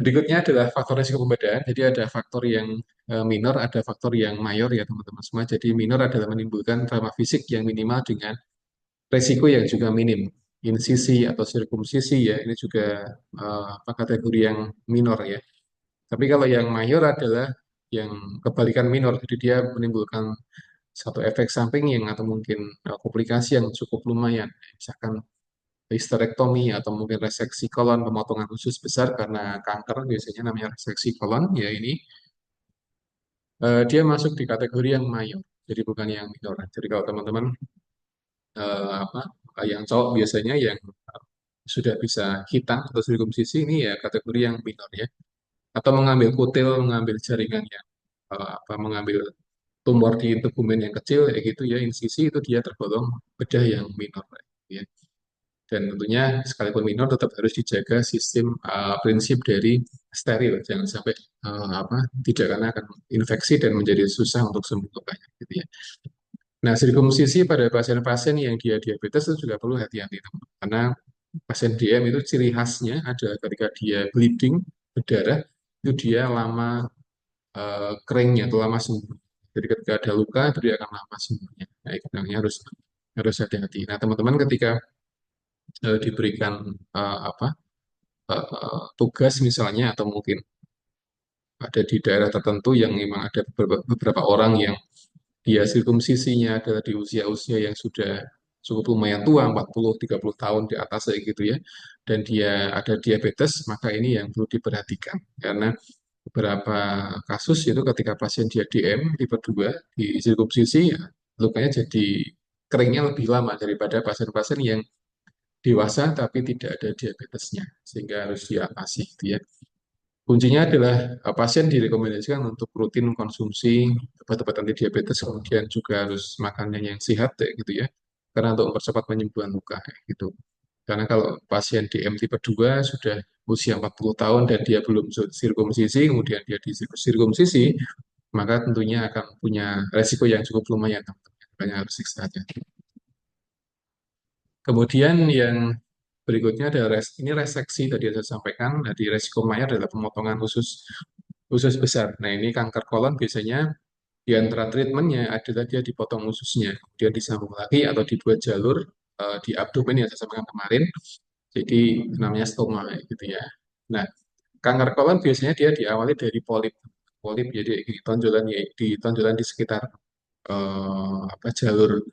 berikutnya adalah faktor risiko pembedaan. Jadi ada faktor yang minor, ada faktor yang mayor ya teman-teman semua. Jadi minor adalah menimbulkan trauma fisik yang minimal dengan resiko yang juga minim. Insisi atau sirkumsisi ya, ini juga apa kategori yang minor ya. Tapi kalau yang mayor adalah yang kebalikan minor, jadi dia menimbulkan satu efek samping yang atau mungkin komplikasi yang cukup lumayan. Misalkan histerektomi atau mungkin reseksi kolon, pemotongan usus besar karena kanker, biasanya namanya reseksi kolon, ya ini dia masuk di kategori yang mayor, jadi bukan yang minor. Jadi kalau teman-teman apa yang cowok biasanya yang sudah bisa hitam atau sirkumsisi ini ya kategori yang minor ya. Atau mengambil kutil, mengambil jaringan yang mengambil tumor di tegumen yang kecil ya gitu ya, insisi itu dia tergolong bedah yang minor ya. Dan tentunya sekalipun minor tetap harus dijaga sistem prinsip dari steril, jangan sampai tidak karena akan infeksi dan menjadi susah untuk sembuh banyak gitu ya. Nah, sirkumsisi pada pasien-pasien yang dia diabetes itu juga perlu hati-hati teman. Karena pasien DM itu ciri khasnya adalah ketika dia bleeding, berdarah, itu dia lama keringnya atau lama sembuh. Jadi ketika ada luka itu dia akan lama sembuhnya. Nah, itu namanya harus harus hati-hati. Nah, teman-teman ketika diberikan tugas misalnya atau mungkin ada di daerah tertentu yang memang ada beberapa orang yang dia sirkumsisinya adalah di usia-usia yang sudah cukup lumayan tua, 40-30 tahun di atas kayak gitu ya, dan dia ada diabetes, maka ini yang perlu diperhatikan. Karena beberapa kasus itu ketika pasien dia DM tipe 2 di sirkumsisi, ya, lukanya jadi keringnya lebih lama daripada pasien-pasien yang dewasa tapi tidak ada diabetesnya, sehingga harus diatasi gitu ya. Kuncinya adalah pasien direkomendasikan untuk rutin konsumsi obat-obat anti diabetes, kemudian juga harus makannya yang sehat kayak gitu ya. Karena untuk mempercepat penyembuhan luka kayak gitu. Karena kalau pasien DM tipe 2 sudah usia 40 tahun dan dia belum sirkumsisi, kemudian dia disirkumsisi, maka tentunya akan punya resiko yang cukup lumayan. Makanya harus hati-hati. Kemudian yang berikutnya adalah ini reseksi tadi yang saya sampaikan. Jadi resiko mayor adalah pemotongan usus besar. Nah ini kanker kolon biasanya di antara treatmentnya adalah dia dipotong ususnya, kemudian disambung lagi atau dibuat jalur di abdomen yang saya sampaikan kemarin. Jadi namanya stoma gitu ya. Nah kanker kolon biasanya dia diawali dari polip. Polip jadi di tonjolan ya, di tonjolan di sekitar jalur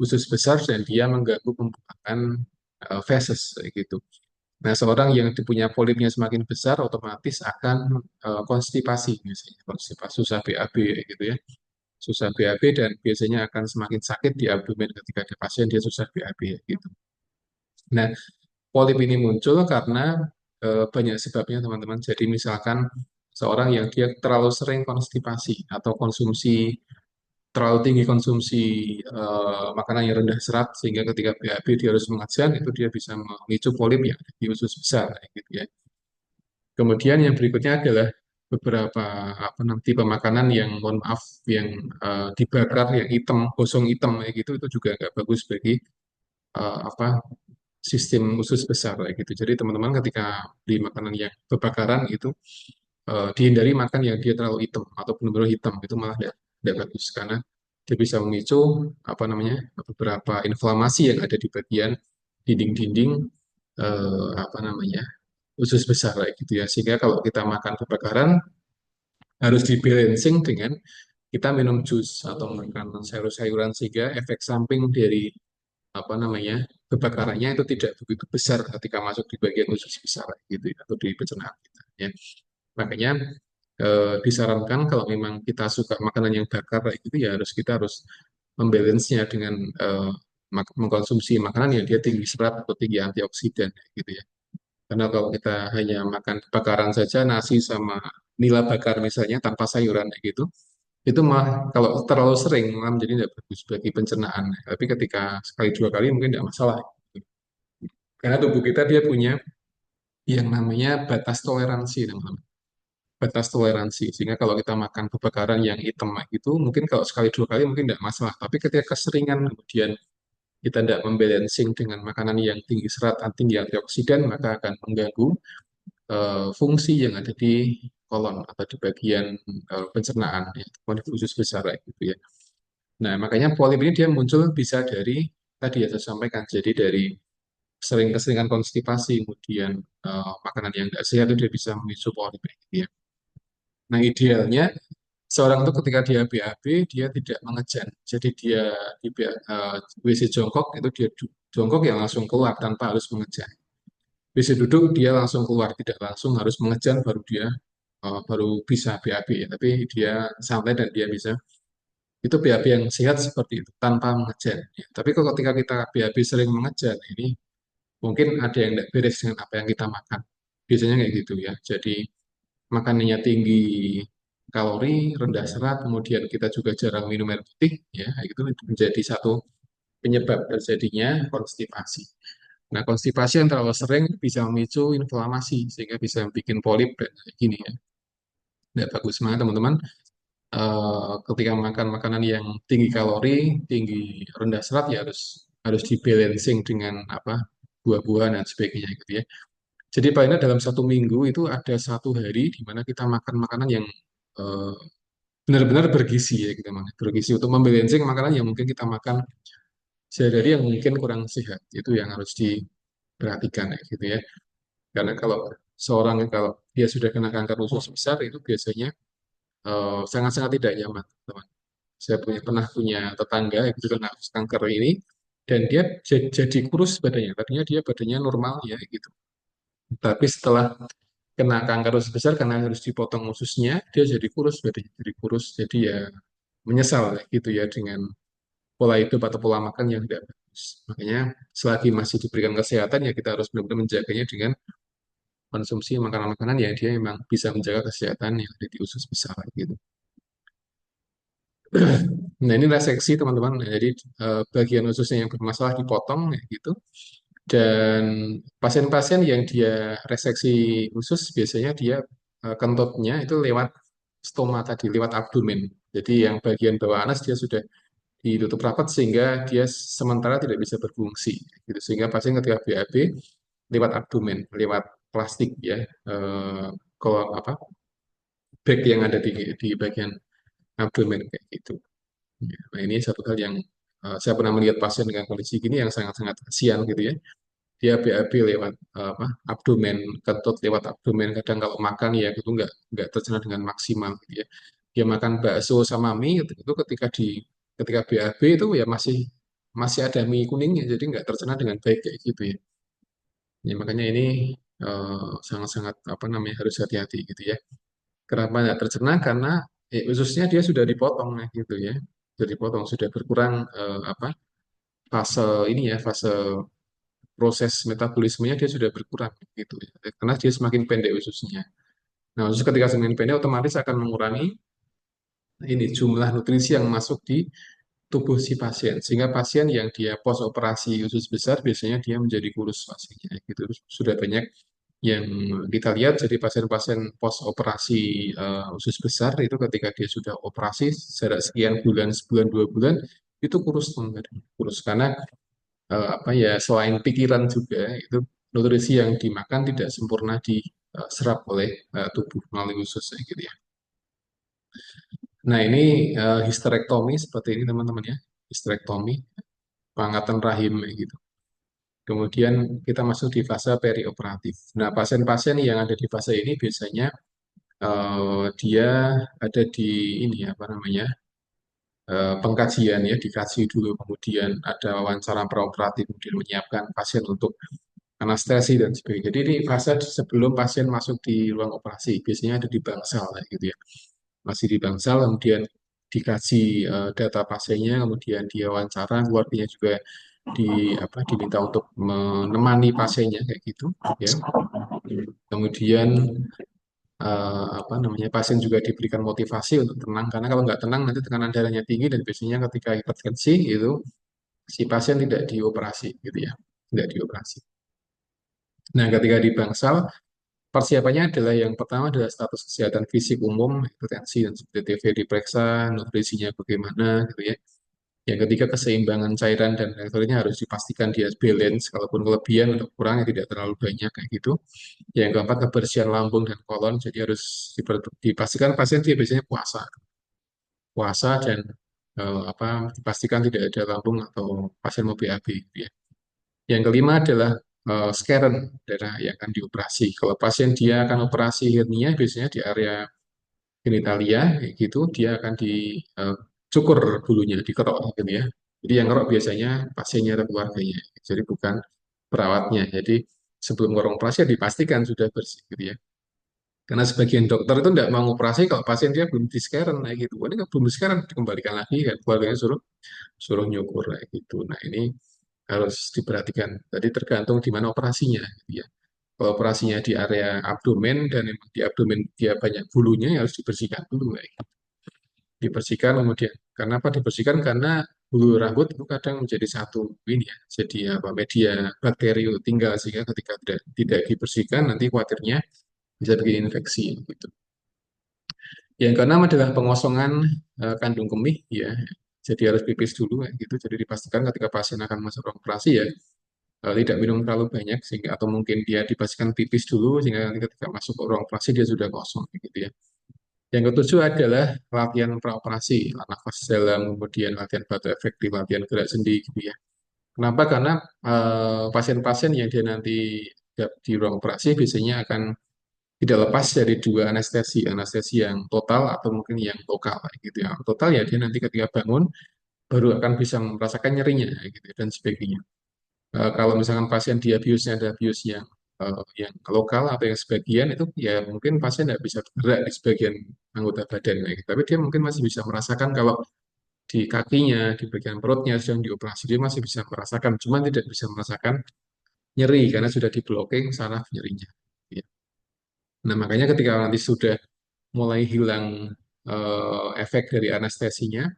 usus besar dan dia mengganggu pembukaan feses kayak gitu. Nah, seorang yang punya polipnya semakin besar otomatis akan konstipasi misalnya, konstipasi susah BAB gitu ya. Susah BAB dan biasanya akan semakin sakit di abdomen ketika ada pasien dia susah BAB gitu. Nah, polip ini muncul karena banyak sebabnya teman-teman. Jadi misalkan seorang yang dia terlalu sering konstipasi atau terlalu tinggi konsumsi makanan yang rendah serat sehingga ketika BAB dia harus mengajar itu dia bisa memicu polip yang ada di usus besar kayak gitu ya. Kemudian yang berikutnya adalah beberapa tipe makanan yang mohon maaf yang dibakar yang hitam, gosong hitam kayak gitu itu juga nggak bagus bagi apa sistem usus besar kayak gitu. Jadi teman-teman ketika beli makanan yang berbakaran itu dihindari makan yang dia terlalu hitam atau benar-benar hitam itu malah tidak bagus karena dia bisa memicu beberapa inflamasi yang ada di bagian dinding-dinding usus besar kayak gitu ya. Sehingga kalau kita makan berbakaran harus dibalancing dengan kita minum jus atau makan sayur-sayuran sehingga efek samping dari kebakarannya itu tidak begitu besar ketika masuk di bagian usus besar gitu ya, atau di pencernaan kita ya. Makanya disarankan kalau memang kita suka makanan yang bakar kayak gitu ya kita harus membalance-nya dengan mengkonsumsi makanan yang dia tinggi serat atau tinggi antioksidan gitu ya. Karena kalau kita hanya makan bakaran saja nasi sama nila bakar misalnya tanpa sayuran kayak gitu, itu mah kalau terlalu sering malah menjadi tidak bagus bagi pencernaan. Tapi ketika sekali dua kali mungkin tidak masalah. Karena tubuh kita dia punya yang namanya batas toleransi, teman-teman. Batas toleransi. Sehingga kalau kita makan kebakaran yang hitam gitu, mungkin kalau sekali dua kali mungkin tidak masalah. Tapi ketika keseringan kemudian kita tidak membalancing dengan makanan yang tinggi serat, tinggi antioksidan, maka akan mengganggu fungsi yang ada di kolon atau di bagian pencernaan, ya, ataupun di usus besar kayak gitu ya. Nah, makanya polip ini dia muncul bisa dari tadi ya saya sampaikan, jadi dari sering keseringan konstipasi, kemudian makanan yang tidak sehat itu dia bisa memicu polip kayak gitu ya. Nah, idealnya seorang itu ketika dia BAB dia tidak mengejan. Jadi dia di WC jongkok itu dia jongkok yang langsung keluar tanpa harus mengejan. WC duduk dia langsung keluar tidak langsung harus mengejan baru dia baru bisa BAB ya. Tapi dia santai dan dia bisa itu BAB yang sehat seperti itu tanpa mengejan. Ya. Tapi kalau ketika kita BAB sering mengejan ini mungkin ada yang tidak beres dengan apa yang kita makan. Biasanya kayak gitu ya. Jadi makanannya tinggi kalori, rendah serat, kemudian kita juga jarang minum air putih, ya itu menjadi satu penyebab terjadinya konstipasi. Nah, konstipasi yang terlalu sering bisa memicu inflamasi sehingga bisa bikin polip dan kayak gini ya. Tidak bagus banget teman-teman. Ketika makan makanan yang tinggi kalori, tinggi rendah serat ya harus harus dibalancing dengan apa buah-buahan dan sebagainya gitu ya. Jadi paling nggak dalam satu minggu itu ada satu hari di mana kita makan makanan yang eh, benar-benar bergizi ya kita makan bergizi untuk membalancing makanan yang mungkin kita makan sehari-hari yang mungkin kurang sehat itu yang harus diperhatikan ya gitu ya karena kalau seorang kalau dia sudah kena kanker usus besar itu biasanya sangat-sangat tidak nyaman teman. Saya pernah punya tetangga yang itu kena kanker ini dan dia jadi kurus badannya tadinya dia badannya normal ya gitu tapi setelah kena kanker usus besar karena harus dipotong ususnya dia jadi kurus badannya jadi kurus jadi ya menyesal gitu ya dengan pola hidup atau pola makan yang tidak bagus. Makanya selagi masih diberikan kesehatan ya kita harus benar-benar menjaganya dengan konsumsi makanan-makanan yang dia memang bisa menjaga kesehatan yang ada di usus besar gitu. Nah ini reseksi teman-teman. Nah, jadi bagian ususnya yang bermasalah dipotong ya gitu. Dan pasien-pasien yang dia reseksi usus biasanya dia kentutnya itu lewat stoma tadi, lewat abdomen. Jadi yang bagian bawah anas dia sudah ditutup rapat sehingga dia sementara tidak bisa berfungsi gitu sehingga pasien ketika BAB lewat abdomen lewat plastik ya kalau apa bag yang ada di bagian abdomen kayak gitu. Ya, nah ini satu hal yang saya pernah melihat pasien dengan kondisi gini yang sangat-sangat kasihan gitu ya dia BAB lewat apa abdomen kentut lewat abdomen kadang kalau makan ya itu nggak tercerna dengan maksimal gitu ya dia makan bakso sama mie itu ketika BAB itu ya masih masih ada mie kuningnya jadi nggak tercerna dengan baik kayak gitu ya. Ya makanya ini sangat-sangat apa namanya harus hati-hati gitu ya. Kenapa nggak tercerna? Karena khususnya dia sudah dipotong ya gitu ya. Sudah dipotong, sudah berkurang apa fase ini ya fase proses metabolismenya dia sudah berkurang gitu ya. Karena dia semakin pendek ususnya. Nah, usus ketika semakin pendek otomatis akan mengurangi ini jumlah nutrisi yang masuk di tubuh si pasien. Sehingga pasien yang dia pos operasi usus besar biasanya dia menjadi kurus pasiennya gitu. Sudah banyak yang kita lihat jadi pasien-pasien pos operasi usus besar itu ketika dia sudah operasi jarak sekian bulan, sebulan, 2 bulan itu kurus teman kurus karena apa ya selain pikiran juga itu nutrisi yang dimakan tidak sempurna diserap oleh tubuh melalui usus gitu ya. Nah ini histerektomi seperti ini teman-teman ya histerektomi pengangkatan rahim gitu. Kemudian kita masuk di fase perioperatif. Nah pasien-pasien yang ada di fase ini biasanya dia ada di ini apa namanya pengkajian ya dikaji dulu kemudian ada wawancara praoperatif kemudian menyiapkan pasien untuk anestesi dan sebagainya. Jadi ini fase sebelum pasien masuk di ruang operasi, biasanya ada di bangsal kayak gitu ya. Masih di bangsal, kemudian dikaji data pasiennya, kemudian dia wawancara, keluarganya juga diminta untuk menemani pasiennya kayak gitu ya. Kemudian apa namanya pasien juga diberikan motivasi untuk tenang karena kalau nggak tenang nanti tekanan darahnya tinggi dan biasanya ketika hipertensi itu si pasien tidak dioperasi gitu ya, tidak dioperasi. Nah, ketika di bangsal persiapannya adalah yang pertama adalah status kesehatan fisik umum, hipertensi dan seperti TB diperiksa, nutrisinya bagaimana gitu ya. Yang ketiga, keseimbangan cairan dan elektrolitnya harus dipastikan dia balance, kalaupun kelebihan atau kurangnya tidak terlalu banyak kayak gitu. Yang keempat, kebersihan lambung dan kolon, jadi harus dipastikan pasien dia biasanya puasa, puasa dan dipastikan tidak ada lambung atau pasien mau BAB gitu ya. Yang kelima adalah skeren darah yang akan dioperasi. Kalau pasien dia akan operasi hernia, biasanya di area genitalia, kayak gitu, dia akan dicukur bulunya, dikerok gitu ya. Jadi yang ngerok biasanya pasiennya atau keluarganya, jadi bukan perawatnya. Jadi sebelum orang operasi ya dipastikan sudah bersih gitu ya. Karena sebagian dokter itu tidak mau operasi kalau pasien dia belum di scan kayak gitu. Wah, ini kan belum di scan dikembalikan lagi kan keluarganya suruh suruh nyukur kayak gitu. Nah ini harus diperhatikan. Jadi tergantung di mana operasinya gitu ya. Kalau operasinya di area abdomen dan memang di abdomen dia banyak bulunya ya harus dibersihkan dulu kayak gitu. Dibersihkan kemudian. Kenapa dibersihkan? Karena bulu rambut itu kadang menjadi satu ini ya. Jadi apa media bakteri tinggal sehingga ketika tidak dibersihkan nanti khawatirnya bisa bikin infeksi gitu. Yang keenam adalah pengosongan kandung kemih ya. Jadi harus pipis dulu kayak gitu. Jadi dipastikan ketika pasien akan masuk ruang operasi ya tidak minum terlalu banyak sehingga atau mungkin dia dipastikan pipis dulu sehingga nanti ketika masuk ke ruang operasi dia sudah kosong gitu ya. Yang ketujuh adalah latihan praoperasi, nafas dalam, kemudian latihan batu efektif, latihan gerak sendi gitu ya. Kenapa? Karena pasien-pasien yang dia nanti di ruang operasi biasanya akan tidak lepas dari dua anestesi, anestesi yang total atau mungkin yang lokal gitu ya. Total ya dia nanti ketika bangun baru akan bisa merasakan nyerinya gitu ya, dan sebagainya. Kalau misalkan pasien diabiusnya ada bius yang lokal atau yang sebagian itu ya mungkin pasien tidak bisa bergerak di sebagian anggota badan gitu. Tapi dia mungkin masih bisa merasakan kalau di kakinya, di bagian perutnya sedang dioperasi dia masih bisa merasakan, cuman tidak bisa merasakan nyeri karena sudah diblocking saraf nyerinya. Ya. Nah makanya ketika nanti sudah mulai hilang efek dari anestesinya,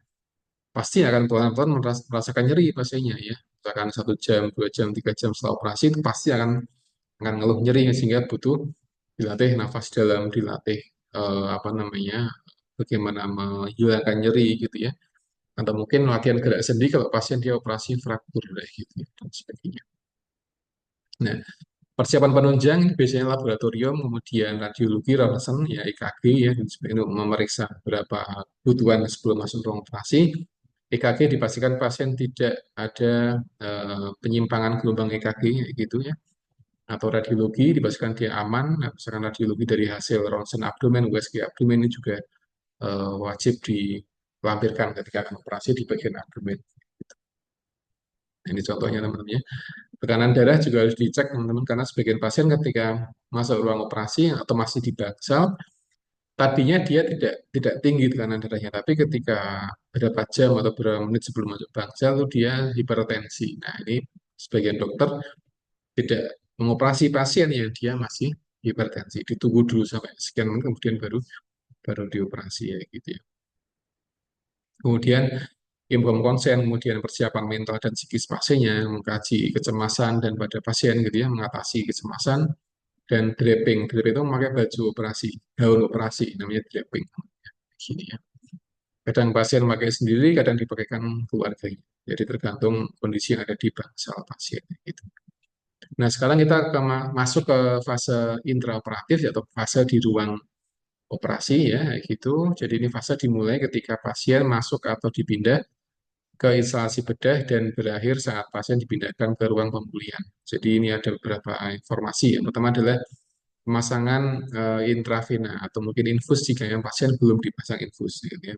pasti akan pelan-pelan merasakan nyeri pasiennya ya. Misalkan 1 jam, 2 jam, 3 jam setelah operasi itu pasti akan ngeluh nyeri sehingga butuh dilatih nafas dalam, dilatih apa namanya, bagaimana menghilangkan nyeri gitu ya. Atau mungkin latihan gerak sendi kalau pasien dia operasi fraktur kayak gitu ya, dan sebagainya. Nah, persiapan penunjang ini biasanya laboratorium, kemudian radiologi, ronsen, ya EKG ya, dan sebagainya untuk memeriksa beberapa kebutuhan sebelum masuk ruang operasi. EKG dipastikan pasien tidak ada penyimpangan gelombang EKG gitu ya, atau radiologi dipastikan dia aman. Nah, misalkan radiologi dari hasil ronsen abdomen, USG abdomen ini juga wajib dilampirkan ketika akan operasi di bagian abdomen. Nah, ini contohnya teman-teman ya. Tekanan darah juga harus dicek teman-teman karena sebagian pasien ketika masuk ruang operasi atau masih di bangsal, tadinya dia tidak tinggi tekanan darahnya, tapi ketika berapa jam atau beberapa menit sebelum masuk bangsal itu dia hipertensi. Nah, ini sebagian dokter tidak mengoperasi pasien yang dia masih hipertensi. Ditunggu dulu sampai sekian menit kemudian baru baru dioperasi ya gitu ya. Kemudian inform konsen, kemudian persiapan mental dan psikis pasiennya, mengkaji kecemasan dan pada pasien gitu ya, mengatasi kecemasan dan draping. Draping itu memakai baju operasi, gaun operasi, namanya draping. Gini ya. Kadang pasien pakai sendiri, kadang dipakaikan keluarganya. Jadi tergantung kondisi yang ada di bangsal pasien. Gitu. Nah, sekarang kita masuk ke fase intraoperatif atau fase di ruang operasi ya, gitu. Jadi ini fase dimulai ketika pasien masuk atau dipindah ke instalasi bedah dan berakhir saat pasien dipindahkan ke ruang pemulihan. Jadi ini ada beberapa informasi. Yang pertama adalah pemasangan intravena atau mungkin infus jika yang pasien belum dipasang infus. Gitu ya.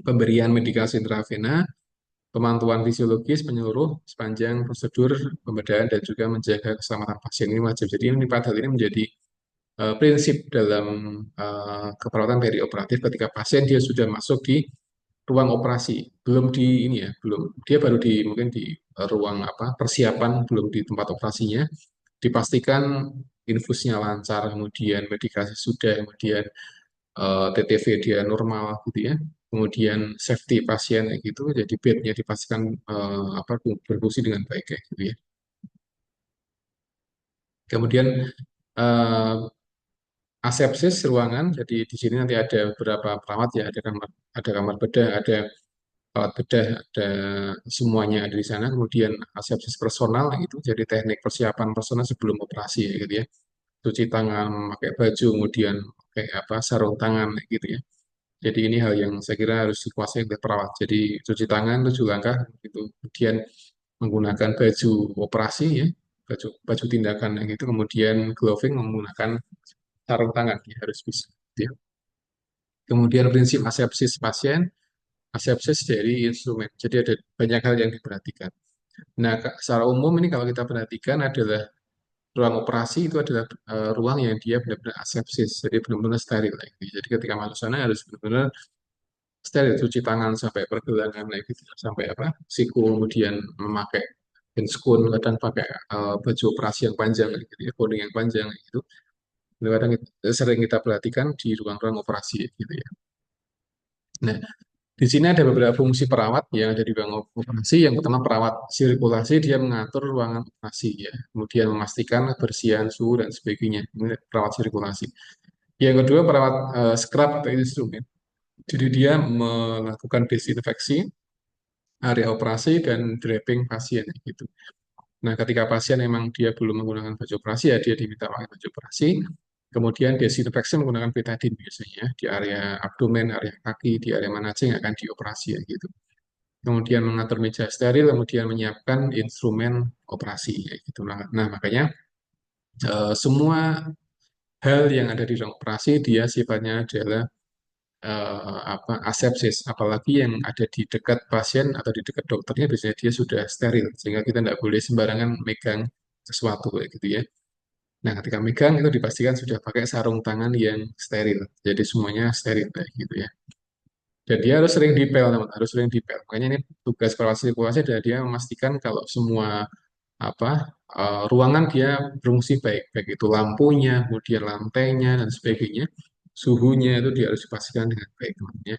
Pemberian medikasi intravena, pemantauan fisiologis menyeluruh sepanjang prosedur pembedahan dan juga menjaga keselamatan pasien ini wajib. Jadi ini pada hal ini menjadi prinsip dalam keperawatan perioperatif ketika pasien dia sudah masuk di ruang operasi, belum di ini ya, belum dia baru di mungkin di ruang apa persiapan, belum di tempat operasinya, dipastikan infusnya lancar, kemudian medikasi sudah, kemudian TTV dia normal gitu ya, kemudian safety pasien kayak gitu, jadi bednya dipastikan apa berfungsi dengan baik kayak gitu ya. Kemudian eh, asepsis ruangan, jadi di sini nanti ada beberapa perawat ya, ada kamar bedah, ada alat bedah, ada semuanya ada di sana. Kemudian asepsis personal itu jadi teknik persiapan personal sebelum operasi gitu ya. Cuci tangan, pakai baju, kemudian pakai apa sarung tangan gitu ya. Jadi ini hal yang saya kira harus dikuasai oleh perawat. Jadi cuci tangan 7 langkah gitu. Kemudian menggunakan baju operasi ya, baju baju tindakan gitu. Kemudian gloving menggunakan sarung tangan ya, harus bisa. Gitu ya. Kemudian prinsip asepsis pasien, asepsis dari instrumen. Jadi ada banyak hal yang diperhatikan. Nah, secara umum ini kalau kita perhatikan adalah ruang operasi itu adalah ruang yang dia benar-benar asepsis, jadi benar-benar steril. Jadi ketika masuk sana harus benar-benar steril, cuci tangan sampai pergelangan, gitu, sampai apa, siku, kemudian memakai handscoon, kadang pakai baju operasi yang panjang, gitu ya, bonding yang panjang, gitu. Kadang sering kita perhatikan di ruang-ruang operasi, gitu ya. Nah, di sini ada beberapa fungsi perawat yang ada di ruang operasi. Yang pertama perawat sirkulasi, dia mengatur ruangan operasi ya. Kemudian memastikan kebersihan suhu dan sebagainya. Ini perawat sirkulasi. Yang kedua perawat scrub atau instrumen. Jadi dia melakukan desinfeksi area operasi dan draping pasien gitu. Nah, ketika pasien memang dia belum menggunakan baju operasi ya dia diminta pakai baju operasi. Kemudian desinfeksi menggunakan betadine biasanya di area abdomen, area kaki, di area mana aja yang akan dioperasi ya gitu. Kemudian mengatur meja steril, kemudian menyiapkan instrumen operasi ya gitu. Nah, makanya semua hal yang ada di ruang operasi dia sifatnya adalah apa asepsis, apalagi yang ada di dekat pasien atau di dekat dokternya biasanya dia sudah steril, sehingga kita tidak boleh sembarangan megang sesuatu kayak gitu ya. Nah, ketika megang itu dipastikan sudah pakai sarung tangan yang steril, jadi semuanya steril kayak gitu ya. Dan dia harus sering dipel, teman, harus sering dipel. Makanya ini tugas perawat sirkulasi adalah dia memastikan kalau semua apa ruangan dia berfungsi baik, baik itu lampunya, kemudian lantainya dan sebagainya, suhunya itu dia harus dipastikan dengan baik, teman, ya.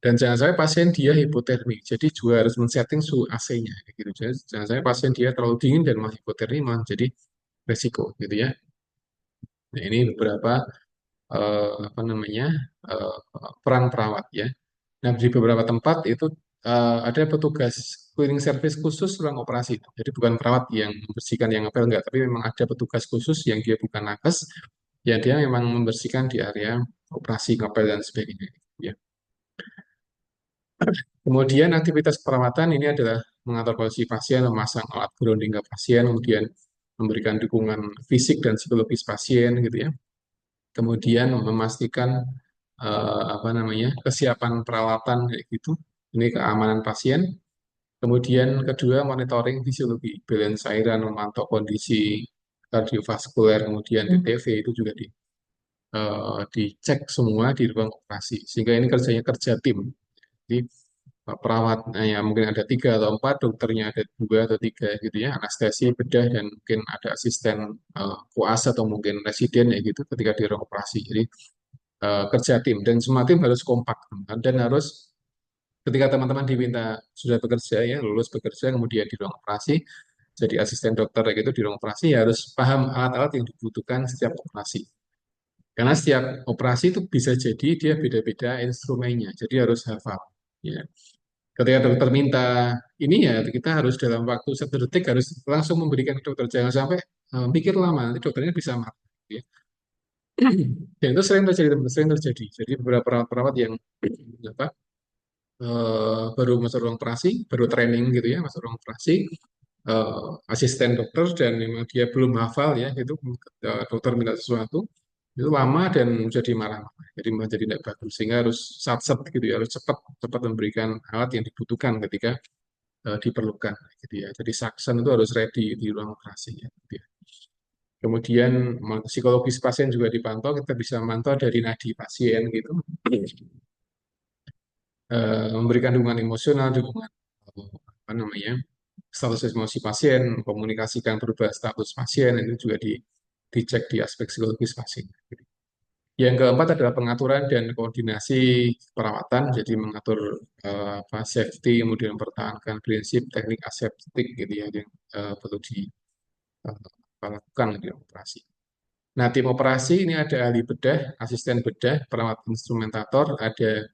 Dan jangan sampai pasien dia hipotermi, jadi juga harus men-setting suhu AC-nya, gitu. Jadi jangan sampai pasien dia terlalu dingin dan malah hipotermi, malah jadi resiko, gitu ya. Nah, ini beberapa apa namanya eh, peran perawat ya. Nah, di beberapa tempat itu ada petugas cleaning service khusus ruang operasi. Jadi bukan perawat yang membersihkan yang ngepel enggak, tapi memang ada petugas khusus yang dia bukan nakes, yang dia memang membersihkan di area operasi ngepel dan sebagainya. Ya. Kemudian aktivitas perawatan ini adalah mengatur kondisi pasien, memasang alat grounding ke pasien, kemudian memberikan dukungan fisik dan psikologis pasien gitu ya. Kemudian memastikan apa namanya kesiapan peralatan kayak gitu. Ini keamanan pasien. Kemudian kedua monitoring fisiologi, balance cairan, memantau kondisi kardiovaskuler, kemudian DTV itu juga dicek semua di ruang operasi. Sehingga ini kerjanya kerja tim. Jadi perawat ya mungkin ada 3 atau 4, dokternya ada 2 atau 3 gitu ya, anestesi, bedah dan mungkin ada asisten koas atau mungkin residen ya gitu ketika di ruang operasi. Jadi kerja tim dan semua tim harus kompak dan harus ketika teman-teman diminta sudah bekerja ya lulus bekerja kemudian di ruang operasi jadi asisten dokter gitu di ruang operasi ya harus paham alat-alat yang dibutuhkan setiap operasi karena setiap operasi itu bisa jadi dia beda-beda instrumennya jadi harus hafal ya ketika dokter minta ini ya kita harus dalam waktu 1 detik harus langsung memberikan ke dokter jangan sampai pikir lama nanti dokternya bisa marah ya. Dan itu sering terjadi teman, sering terjadi jadi beberapa perawat-perawat yang apa baru masuk ruang operasi, baru training gitu ya, masuk ruang operasi, asisten dokter dan memang dia belum hafal ya, itu dokter minta sesuatu, itu lama dan jadi marah-marah, jadi menjadi tidak bagus, sehingga harus sat-set gitu ya, harus cepat cepat memberikan alat yang dibutuhkan ketika diperlukan gitu ya. Jadi saksen itu harus ready di ruang operasi ya. Gitu ya. Kemudian psikologis pasien juga dipantau, kita bisa memantau dari nadi pasien gitu memberikan dukungan emosional, dukungan apa namanya status emosi pasien, komunikasikan perubahan status pasien itu juga dicek di aspek psikologis pasien. Yang keempat adalah pengaturan dan koordinasi perawatan, jadi mengatur apa, safety, kemudian mempertahankan prinsip teknik aseptik gitu ya yang perlu dilakukan di operasi. Nah, tim operasi ini ada ahli bedah, asisten bedah, perawat instrumentator, ada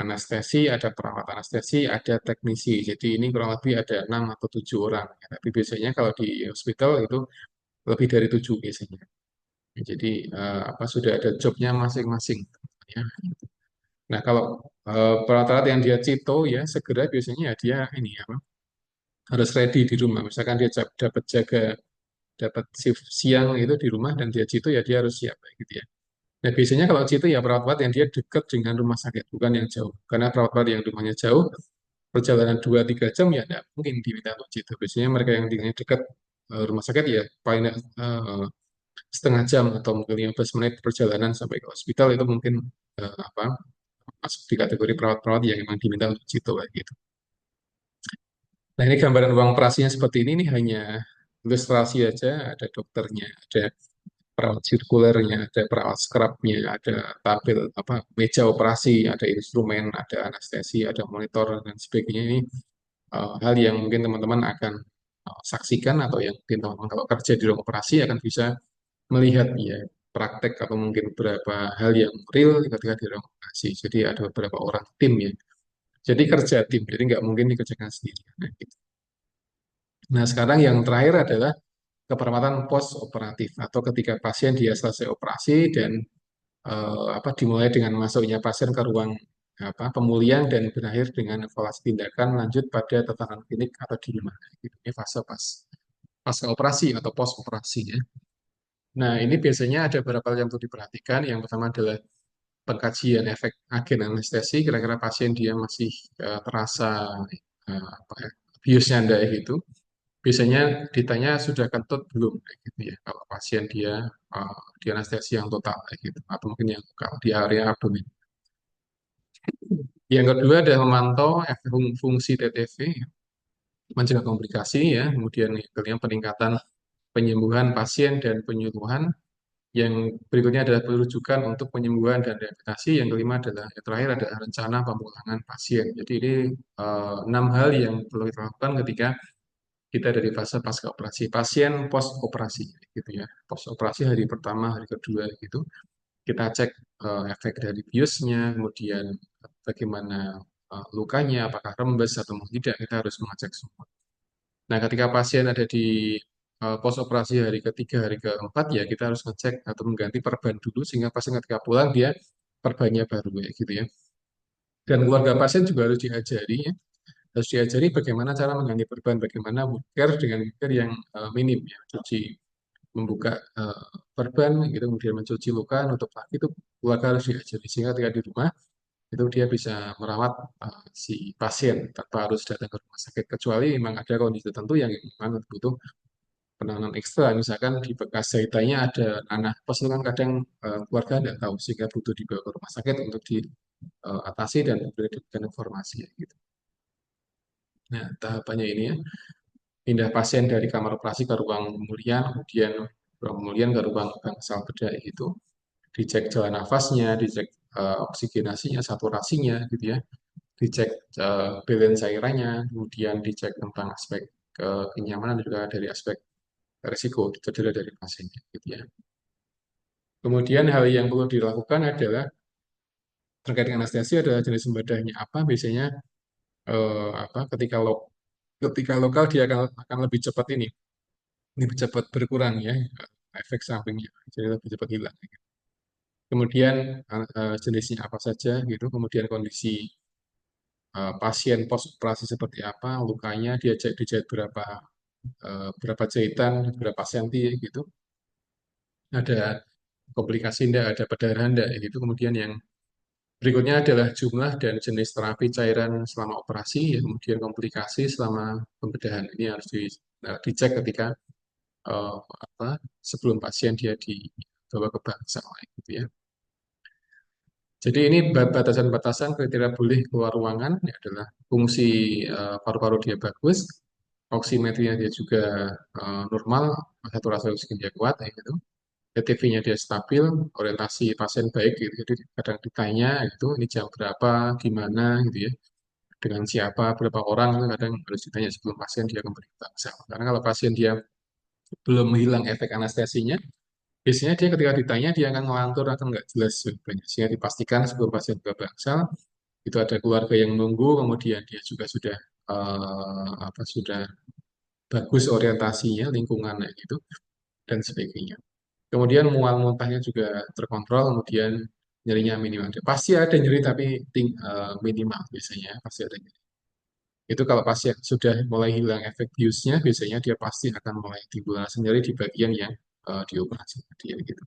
anestesi, ada perawat anestesi, ada teknisi. Jadi ini kurang lebih ada 6 atau 7 orang. Ya, tapi biasanya kalau di hospital itu lebih dari 7 biasanya. Jadi apa sudah ada jobnya masing-masing. Ya. Nah kalau perawat-perawat yang dia cito ya segera biasanya ya dia ini apa harus ready di rumah. Misalkan dia dapat jaga dapat shift siang itu di rumah dan dia cito ya dia harus siap kayak gitu ya. Nah biasanya kalau cito ya perawat-perawat yang dia dekat dengan rumah sakit bukan yang jauh. Karena perawat-perawat yang rumahnya jauh perjalanan 2-3 jam ya tidak mungkin diminta untuk cito. Biasanya mereka yang tinggalnya dekat rumah sakit ya paling setengah jam atau mungkin 15 menit perjalanan sampai ke hospital itu mungkin apa masuk di kategori perawat-perawat yang memang diminta untuk cito kayak gitu. Nah ini gambaran ruang operasinya seperti ini nih hanya ilustrasi aja, ada dokternya, ada perawat sirkulernya, ada perawat scrubnya, ada tabel apa meja operasi, ada instrumen, ada anestesi, ada monitor dan sebagainya. Ini hal yang mungkin teman-teman akan saksikan atau yang mungkin teman-teman kalau kerja di ruang operasi akan bisa melihat ya praktek atau mungkin beberapa hal yang real ketika di ruang operasi. Jadi ada beberapa orang tim ya. Jadi kerja tim, jadi nggak mungkin dikerjakan sendiri. Nah, gitu. Nah, sekarang yang terakhir adalah keperawatan post operatif atau ketika pasien dia selesai operasi dan apa dimulai dengan masuknya pasien ke ruang apa pemulihan dan berakhir dengan evaluasi tindakan lanjut pada tatanan klinik atau di rumah. Gitu. Ini fase pasca operasi atau post operasi ya. Nah, ini biasanya ada beberapa hal yang perlu diperhatikan. Yang pertama adalah pengkajian efek agen anestesi. Kira-kira pasien dia masih terasa apa ya, biusnya enggak gitu. Biasanya ditanya sudah kentut belum kayak gitu ya. Kalau pasien dia di anestesi yang total kayak gitu atau mungkin yang lokal di area abdomen. Yang kedua adalah memantau fungsi TTV, mencegah komplikasi ya. Kemudian yang ketiga peningkatan penyembuhan pasien dan penyuluhan. Yang berikutnya adalah perujukan untuk penyembuhan dan rehabilitasi. Yang kelima adalah yang terakhir adalah rencana pemulangan pasien. Jadi ini 6 hal yang perlu kita lakukan ketika kita dari fase pasca operasi, pasien post operasi gitu ya. Post operasi hari pertama, hari kedua gitu. Kita cek efek dari biusnya, kemudian bagaimana lukanya, apakah rembes atau tidak, kita harus mengecek semua. Nah, ketika pasien ada di pos operasi hari ketiga, hari keempat, ya kita harus ngecek atau mengganti perban dulu sehingga pasien ketika pulang dia perbannya baru ya gitu ya. Dan keluarga pasien juga harus diajari ya, harus diajari bagaimana cara mengganti perban, bagaimana wound care dengan wound care yang minim ya, cuci membuka perban gitu, kemudian mencuci luka, nutup lagi itu keluarga harus diajari sehingga ketika di rumah itu dia bisa merawat si pasien tanpa harus datang ke rumah sakit kecuali memang ada kondisi tertentu yang memang butuh penanganan ekstra, misalkan di bekas jahitannya ada nanah pos itu kan kadang keluarga tidak tahu sehingga butuh dibawa ke rumah sakit untuk diatasi dan diberikan informasi ya, gitu. Nah, tahapannya ini ya, pindah pasien dari kamar operasi ke ruang pemulihan, kemudian ruang pemulihan ke ruang bangsal bedah itu, dicek jalan nafasnya, dicek oksigenasinya, saturasinya, gitu ya, dicek balance cairannya, kemudian dicek tentang aspek kenyamanan juga dari aspek risiko cedera dari pasiennya, gitu ya. Kemudian hal yang perlu dilakukan adalah terkait dengan anestesi adalah jenis bedahnya apa biasanya apa ketika lokal dia akan lebih cepat ini lebih cepat berkurang ya efek sampingnya jadi lebih cepat hilang. Kemudian jenisnya apa saja gitu, kemudian kondisi pasien post operasi seperti apa, lukanya dia dijahit berapa jahitan, berapa senti gitu, ada komplikasi enggak, ada perdarahan enggak gitu. Kemudian yang berikutnya adalah jumlah dan jenis terapi cairan selama operasi, ya, kemudian komplikasi selama pembedahan. Ini harus dicek ketika eh, apa, sebelum pasien dia dibawa ke bangsal, gitu ya. Jadi ini batasan-batasan kriteria boleh keluar ruangan ya adalah fungsi paru-paru dia bagus, oximetrinya dia juga normal, saturasi oksigen dia kuat, ya gitu. TTV-nya dia stabil, orientasi pasien baik, gitu. Jadi kadang ditanya itu ini jam berapa, gimana, gitu ya, dengan siapa, berapa orang, itu kadang harus ditanya sebelum pasien dia kembali ke bangsal. Karena kalau pasien dia belum hilang efek anestesinya, biasanya dia ketika ditanya dia akan ngelantur atau nggak jelas jawabannya. Sehingga dipastikan sebelum pasien ke bangsal, itu ada keluarga yang menunggu, kemudian dia juga sudah sudah bagus orientasinya, lingkungannya gitu dan sebagainya. Kemudian mual muntahnya juga terkontrol, kemudian nyerinya minimal. Pasti ada nyeri tapi minimal biasanya pasti ada nyeri. Itu kalau pasien sudah mulai hilang efek biusnya, biasanya dia pasti akan mulai timbul rasa nyeri di bagian yang dioperasi tadi ya, gitu.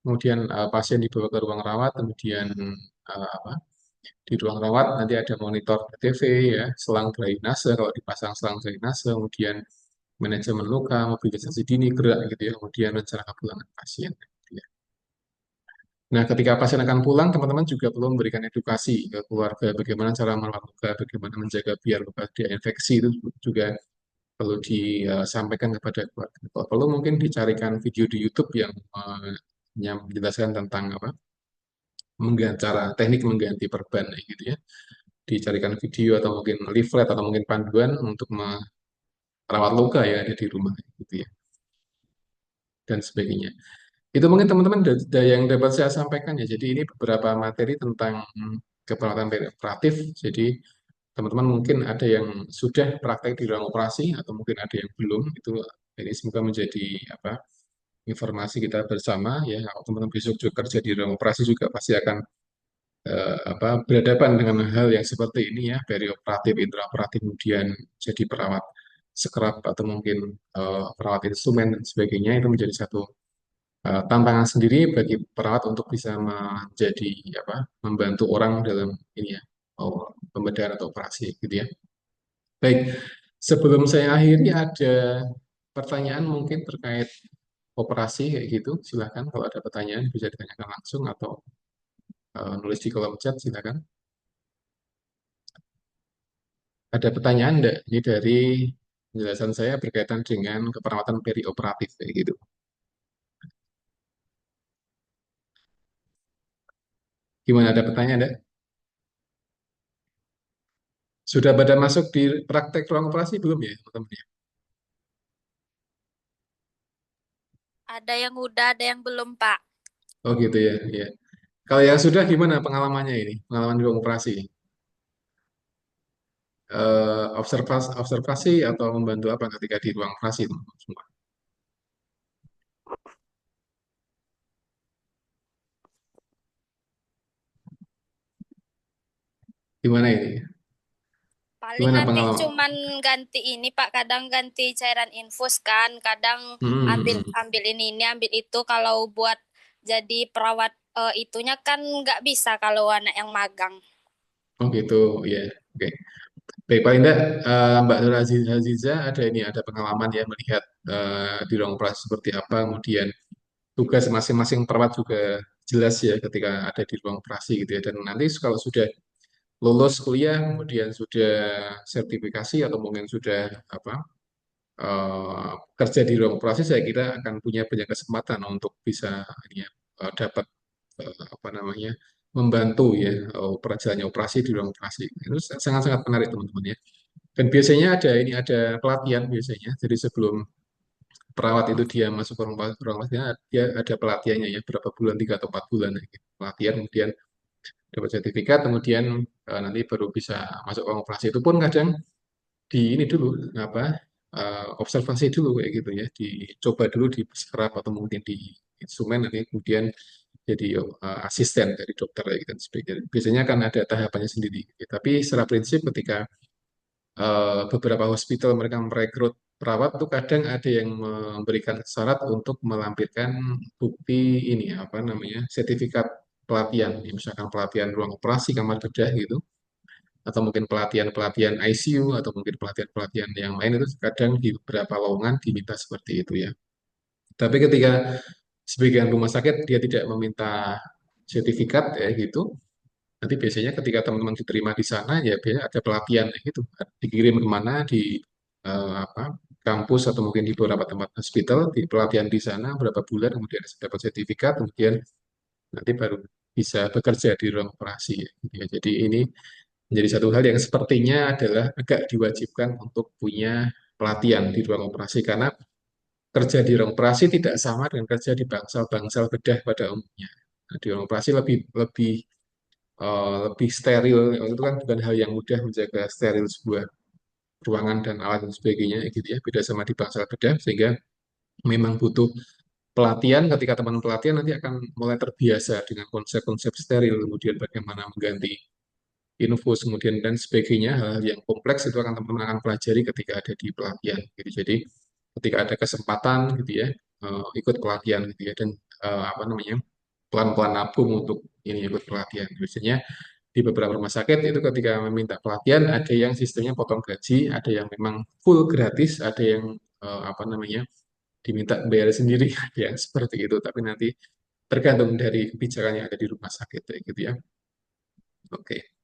Kemudian pasien dibawa ke ruang rawat, kemudian apa? Di ruang rawat nanti ada monitor TV ya, selang drainase kalau dipasang selang drainase, kemudian manajemen luka, mobilisasi dini gerak gitu ya, kemudian rencana kepulangan pasien. Gitu ya. Nah, ketika pasien akan pulang, teman-teman juga perlu memberikan edukasi ke keluarga bagaimana cara merawat luka, bagaimana menjaga biar luka tidak infeksi itu juga perlu disampaikan kepada keluarga. Kalau perlu mungkin dicarikan video di YouTube yang menjelaskan tentang apa cara teknik mengganti perban gitu ya. Dicarikan video atau mungkin leaflet atau mungkin panduan untuk merawat luka ya ada di rumah gitu ya dan sebagainya. Itu mungkin teman-teman yang dapat saya sampaikan ya. Jadi ini beberapa materi tentang keperawatan perioperatif. Jadi teman-teman mungkin ada yang sudah praktek di ruang operasi atau mungkin ada yang belum. Itu ini semoga menjadi apa informasi kita bersama ya. Kalau teman-teman besok juga kerja di ruang operasi juga pasti akan berhadapan dengan hal yang seperti ini ya, perioperatif, intraoperatif, kemudian jadi perawat scrub atau mungkin perawat instrumen dan sebagainya itu menjadi satu tantangan sendiri bagi perawat untuk bisa menjadi apa membantu orang dalam ini ya pembedahan atau operasi gitu ya. Baik, sebelum saya akhiri ada pertanyaan mungkin terkait operasi kayak gitu. Silakan kalau ada pertanyaan bisa ditanyakan langsung atau nulis di kolom chat silakan. Ada pertanyaan enggak? Ini dari penjelasan saya berkaitan dengan keperawatan perioperatif kayak gitu. Gimana ada pertanyaan enggak? Sudah pada masuk di praktek ruang operasi belum ya, teman-teman ya? Ada yang udah, ada yang belum, Pak. Oh gitu ya, ya. Kalau yang sudah gimana pengalamannya ini? Pengalaman di ruang operasi? Observasi, observasi atau membantu apa ketika di ruang operasi teman-teman semua? Gimana ini? Paling Gimana nanti pengalaman? cuman ganti ini, Pak. Kadang ganti cairan infus kan, kadang Hmm, hmm, ambil hmm. ambil ini ambil itu. Kalau buat jadi perawat itunya kan nggak bisa kalau anak yang magang. Oh gitu, ya. Oke. Baik, paling enggak Mbak Nur Aziza ada ini ada pengalaman ya melihat di ruang operasi seperti apa, kemudian tugas masing-masing perawat juga jelas ya ketika ada di ruang operasi gitu ya. Dan nanti kalau sudah lulus kuliah, kemudian sudah sertifikasi atau mungkin sudah apa kerja di ruang operasi, saya kira akan punya banyak kesempatan untuk bisa ini ya, dapat apa namanya membantu ya perjalanannya operasi di ruang operasi. Itu sangat-sangat menarik teman-teman ya. Dan biasanya ada ini ada pelatihan biasanya. Jadi sebelum perawat itu dia masuk ke ruang operasi, dia ada pelatihannya ya berapa bulan 3 atau 4 bulan ya, gitu. Pelatihan kemudian dapat sertifikat kemudian nanti baru bisa masuk ruang operasi itu pun kadang di ini dulu apa observasi dulu kayak gitu ya dicoba dulu di scrub atau mungkin di instrumen nanti kemudian jadi asisten dari dokter kayak gitu dan sebagainya. Biasanya kan ada tahapannya sendiri. Tapi secara prinsip ketika beberapa hospital mereka merekrut perawat tuh kadang ada yang memberikan syarat untuk melampirkan bukti ini apa namanya sertifikat pelatihan, ya, misalkan pelatihan ruang operasi kamar bedah gitu, atau mungkin pelatihan-pelatihan ICU atau mungkin pelatihan-pelatihan yang lain itu kadang di beberapa lowongan diminta seperti itu ya. Tapi ketika sebagian rumah sakit dia tidak meminta sertifikat ya gitu, nanti biasanya ketika teman-teman diterima di sana ya biasanya ada pelatihan ya gitu, dikirim kemana di apa kampus atau mungkin di beberapa tempat hospital di pelatihan di sana berapa bulan kemudian dapat sertifikat kemudian nanti baru bisa bekerja di ruang operasi ya, gitu ya. Jadi ini menjadi satu hal yang sepertinya adalah agak diwajibkan untuk punya pelatihan di ruang operasi karena kerja di ruang operasi tidak sama dengan kerja di bangsal-bangsal bedah pada umumnya. Nah, di ruang operasi lebih lebih lebih steril. Itu kan bukan hal yang mudah menjaga steril sebuah ruangan dan alat dan sebagainya gitu ya. Beda sama di bangsal bedah, sehingga memang butuh pelatihan. Ketika teman pelatihan nanti akan mulai terbiasa dengan konsep-konsep steril, kemudian bagaimana mengganti infus, kemudian dan sebagainya. Hal-hal yang kompleks itu akan teman-teman akan pelajari ketika ada di pelatihan gitu. Jadi ketika ada kesempatan gitu ya, ikut pelatihan gitu ya, dan apa namanya, pelan-pelan nabung untuk ini ikut pelatihan. Biasanya di beberapa rumah sakit itu ketika meminta pelatihan ada yang sistemnya potong gaji, ada yang memang full gratis, ada yang apa namanya, diminta bayar sendiri, ada yang seperti itu. Tapi nanti tergantung dari kebijakan yang ada di rumah sakit kayak gitu ya. Oke.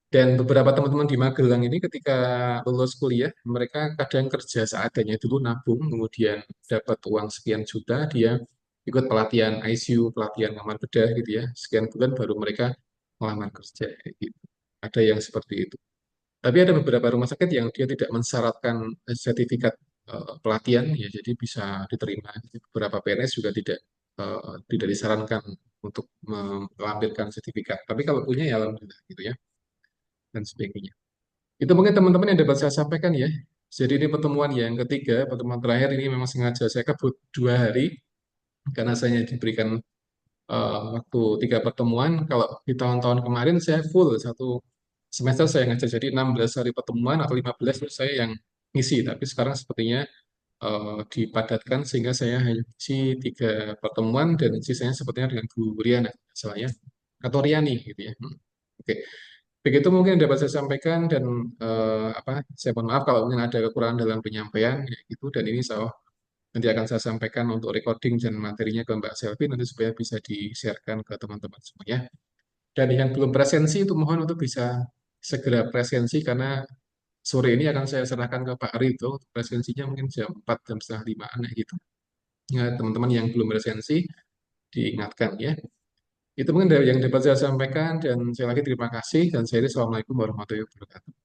Dan beberapa teman-teman di Magelang ini ketika lulus kuliah, mereka kadang kerja seadanya dulu, nabung, kemudian dapat uang sekian juta, dia ikut pelatihan ICU, pelatihan kamar bedah gitu ya, sekian bulan baru mereka melamar kerja kayak gitu. Ada yang seperti itu. Tapi ada beberapa rumah sakit yang dia tidak mensyaratkan sertifikat pelatihan, ya jadi bisa diterima. Beberapa PNS juga tidak disarankan untuk melampirkan sertifikat. Tapi kalau punya ya alhamdulillah gitu ya, dan sebagainya. Itu mungkin teman-teman yang dapat saya sampaikan ya. Jadi ini pertemuan yang ketiga, pertemuan terakhir ini memang sengaja saya kebut 2 hari karena saya diberikan waktu 3 pertemuan. Kalau di tahun-tahun kemarin saya full 1 semester saya ngajar, jadi 16 hari pertemuan atau 15 itu saya yang ngisi. Tapi sekarang sepertinya dipadatkan sehingga saya hanya isi 3 pertemuan dan sisanya sepertinya dengan Bu Riana, misalnya atau Riani gitu ya. Oke. Begitu mungkin yang dapat saya sampaikan dan apa, saya mohon maaf kalau mungkin ada kekurangan dalam penyampaian ya gitu, dan ini saya nanti akan saya sampaikan untuk recording dan materinya ke Mbak Selvi nanti supaya bisa di-sharekan ke teman-teman semuanya. Dan yang belum presensi itu mohon untuk bisa segera presensi karena sore ini akan saya serahkan ke Pak Rito. Presensinya mungkin jam 4 jam setengah 5 gitu. Ya, teman-teman yang belum presensi diingatkan ya. Itu mungkin dari yang dapat saya sampaikan dan saya lagi terima kasih dan saya Assalamualaikum warahmatullahi wabarakatuh.